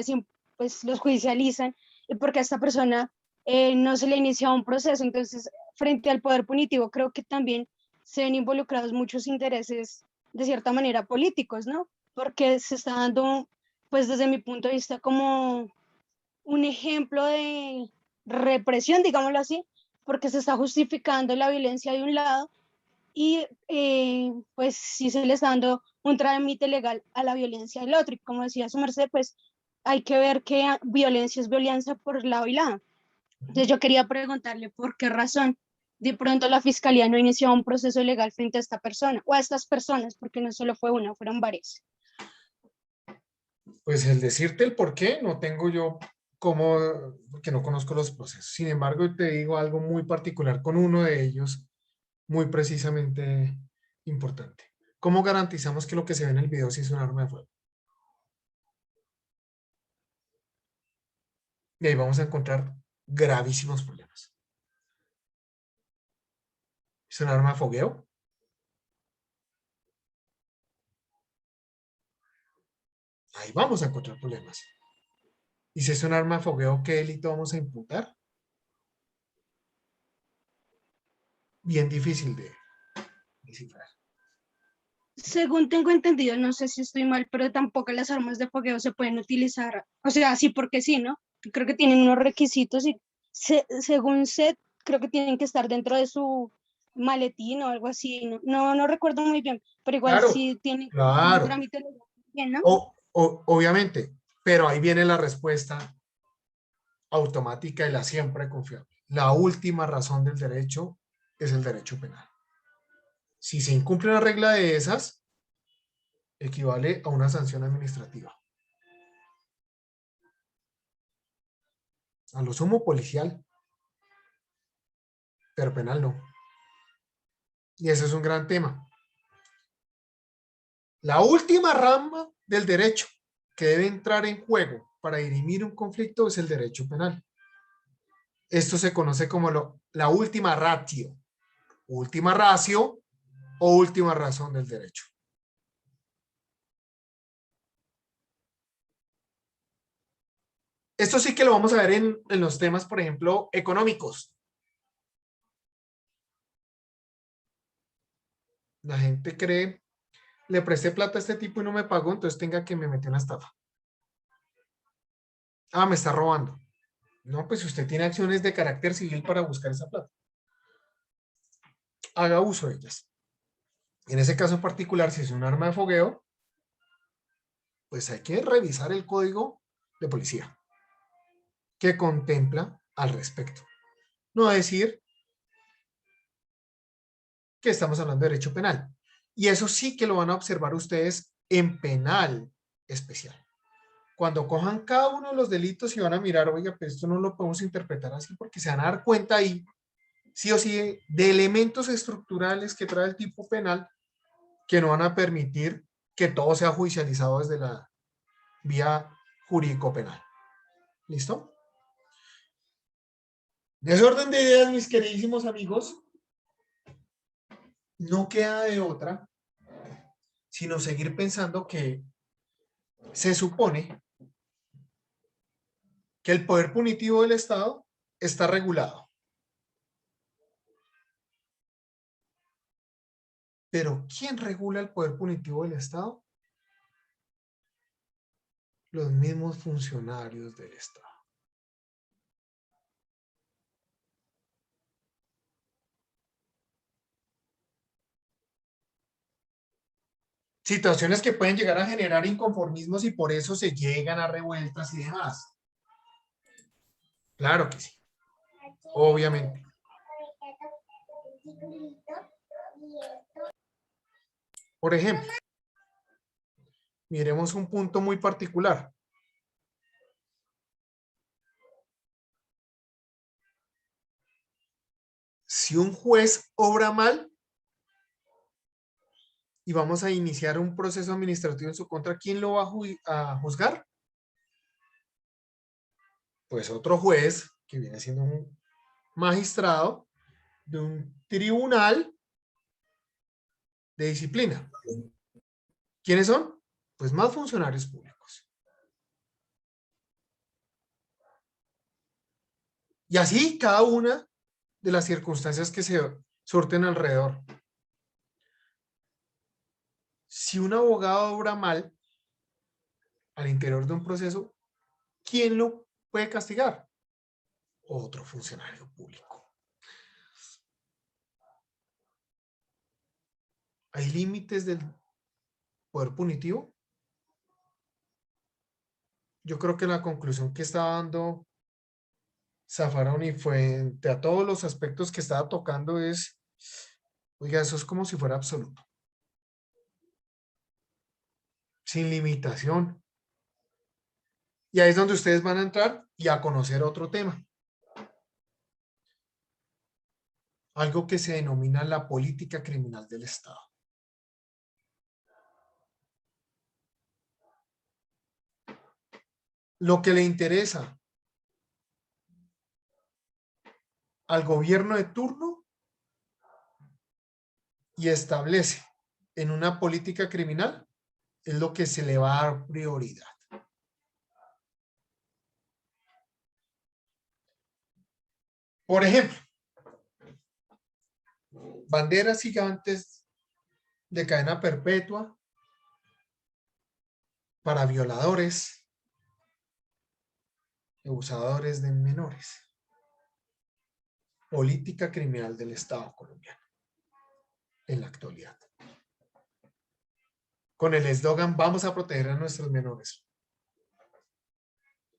pues, los judicializan, y porque a esta persona no se le inicia un proceso. Entonces, frente al poder punitivo, creo que también se ven involucrados muchos intereses, de cierta manera, políticos, ¿no? Porque se está dando, pues desde mi punto de vista, como un ejemplo de represión, digámoslo así, porque se está justificando la violencia de un lado y pues sí se le está dando un trámite legal a la violencia del otro. Y como decía su merced, pues hay que ver que violencia es violencia por lado y lado. Entonces yo quería preguntarle por qué razón de pronto la fiscalía no inició un proceso legal frente a esta persona o a estas personas, porque no solo fue una, fueron varias. Pues el decirte el por qué, no tengo yo cómo, porque no conozco los procesos. Sin embargo, te digo algo muy particular con uno de ellos, muy precisamente importante. ¿Cómo garantizamos que lo que se ve en el video sí es un arma de fuego? Y ahí vamos a encontrar gravísimos problemas. ¿Es un arma de fogueo? Ahí vamos a encontrar problemas. ¿Y si es un arma de fogueo, qué delito vamos a imputar? Bien difícil de descifrar. Según tengo entendido, no sé si estoy mal, pero tampoco las armas de fogueo se pueden utilizar, o sea, sí porque sí, ¿no? Creo que tienen unos requisitos y según sé, creo que tienen que estar dentro de su maletín o algo así, no recuerdo muy bien, pero igual Claro, sí tienen un claro. trámite legal bien, ¿no? Obviamente, pero ahí viene la respuesta automática y la siempre confiable. La última razón del derecho es el derecho penal. Si se incumple una regla de esas, equivale a una sanción administrativa. A lo sumo policial, pero penal no. Y ese es un gran tema. La última rama del derecho que debe entrar en juego para dirimir un conflicto es el derecho penal. Esto se conoce como la última ratio, última ratio o última razón del derecho. Esto sí que lo vamos a ver en los temas, por ejemplo, económicos. La gente cree, le presté plata a este tipo y no me pagó, entonces tenga que me metió una estafa. Ah, me está robando. No, pues usted tiene acciones de carácter civil para buscar esa plata. Haga uso de ellas. En ese caso particular, si es un arma de fogueo, pues hay que revisar el código de policía que contempla al respecto. No decir que estamos hablando de derecho penal. Y eso sí que lo van a observar ustedes en penal especial. Cuando cojan cada uno de los delitos y van a mirar, oiga, pues esto no lo podemos interpretar así, porque se van a dar cuenta ahí, sí o sí, de elementos estructurales que trae el tipo penal que no van a permitir que todo sea judicializado desde la vía jurídico-penal. ¿Listo? Desorden de ideas, mis queridísimos amigos. No queda de otra sino seguir pensando que se supone que el poder punitivo del Estado está regulado. Pero ¿quién regula el poder punitivo del Estado? Los mismos funcionarios del Estado. Situaciones que pueden llegar a generar inconformismos y por eso se llegan a revueltas y demás. Claro que sí. obviamente. Por ejemplo, miremos un punto muy particular. Si un juez obra mal y vamos a iniciar un proceso administrativo en su contra, ¿quién lo va a juzgar? Pues otro juez, que viene siendo un magistrado de un tribunal de disciplina. ¿Quiénes son? Pues más funcionarios públicos. Y así cada una de las circunstancias que se surten alrededor. Si un abogado obra mal al interior de un proceso, ¿quién lo puede castigar? Otro funcionario público. ¿Hay límites del poder punitivo? Yo creo que la conclusión que está dando Zaffaroni frente a todos los aspectos que estaba tocando es, oiga, eso es como si fuera absoluto. Sin limitación. Y ahí es donde ustedes van a entrar y a conocer otro tema. Algo que se denomina la política criminal del Estado. Lo que le interesa al gobierno de turno y establece en una política criminal es lo que se le va a dar prioridad. Por ejemplo, banderas gigantes de cadena perpetua para violadores, abusadores de menores. Política criminal del Estado colombiano en la actualidad. Con el eslogan, vamos a proteger a nuestros menores.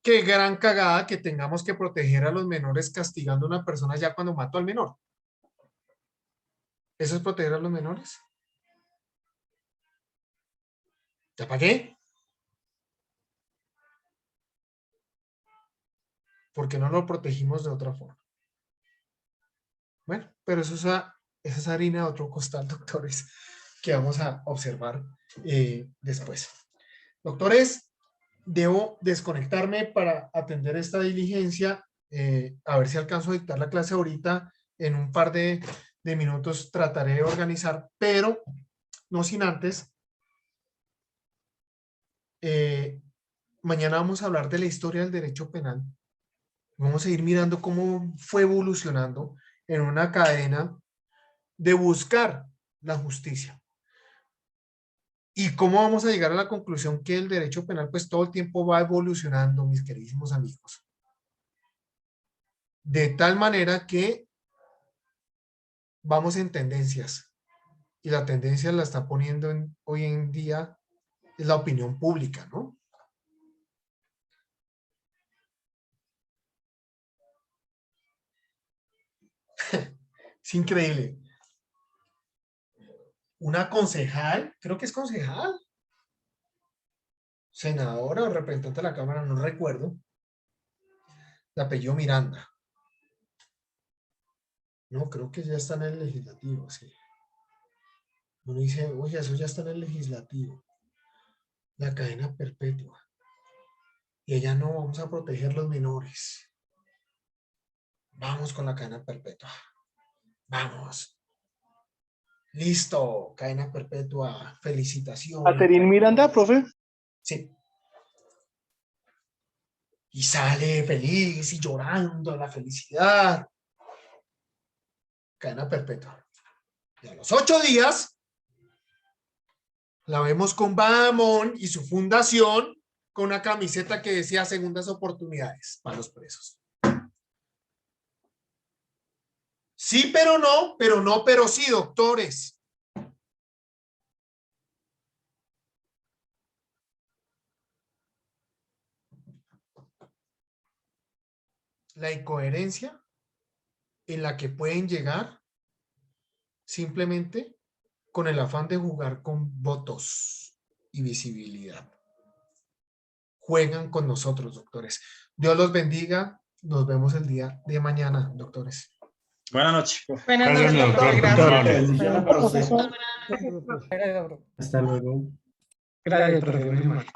Qué gran cagada que tengamos que proteger a los menores castigando a una persona ya cuando mató al menor. ¿Eso es proteger a los menores? ¿Ya para qué? Porque no lo protegimos de otra forma. Bueno, pero eso es harina de otro costal, doctores, que vamos a observar después. Doctores, debo desconectarme para atender esta diligencia, a ver si alcanzo a dictar la clase ahorita. En un par de minutos trataré de organizar, pero no sin antes. Mañana vamos a hablar de la historia del derecho penal. Vamos a ir mirando cómo fue evolucionando en una cadena de buscar la justicia. Y cómo vamos a llegar a la conclusión que el derecho penal pues todo el tiempo va evolucionando, mis queridísimos amigos. De tal manera que vamos en tendencias. Y la tendencia la está poniendo hoy en día es la opinión pública, ¿no? Es increíble. Una concejal, creo que es concejal, senadora o representante de la Cámara, no recuerdo, de apellido Miranda. No, creo que ya está en el legislativo, sí. Uno dice, oye, eso ya está en el legislativo. La cadena perpetua. Y ella no, vamos a proteger los menores. Vamos con la cadena perpetua. Vamos. Listo, cadena perpetua. Felicitaciones. ¿Caterine Miranda, profe? Sí. Y sale feliz y llorando la felicidad. Cadena perpetua. Y a los 8 días la vemos con Bahamón y su fundación con una camiseta que decía segundas oportunidades para los presos. Sí, pero no, pero sí, doctores. La incoherencia en la que pueden llegar simplemente con el afán de jugar con votos y visibilidad. Juegan con nosotros, doctores. Dios los bendiga. Nos vemos el día de mañana, doctores. Buenas noches. Buenas noches, doctor. Gracias. Bendiciones para usted. Gracias, profe. Hasta luego. Gracias, profe. Muy amable.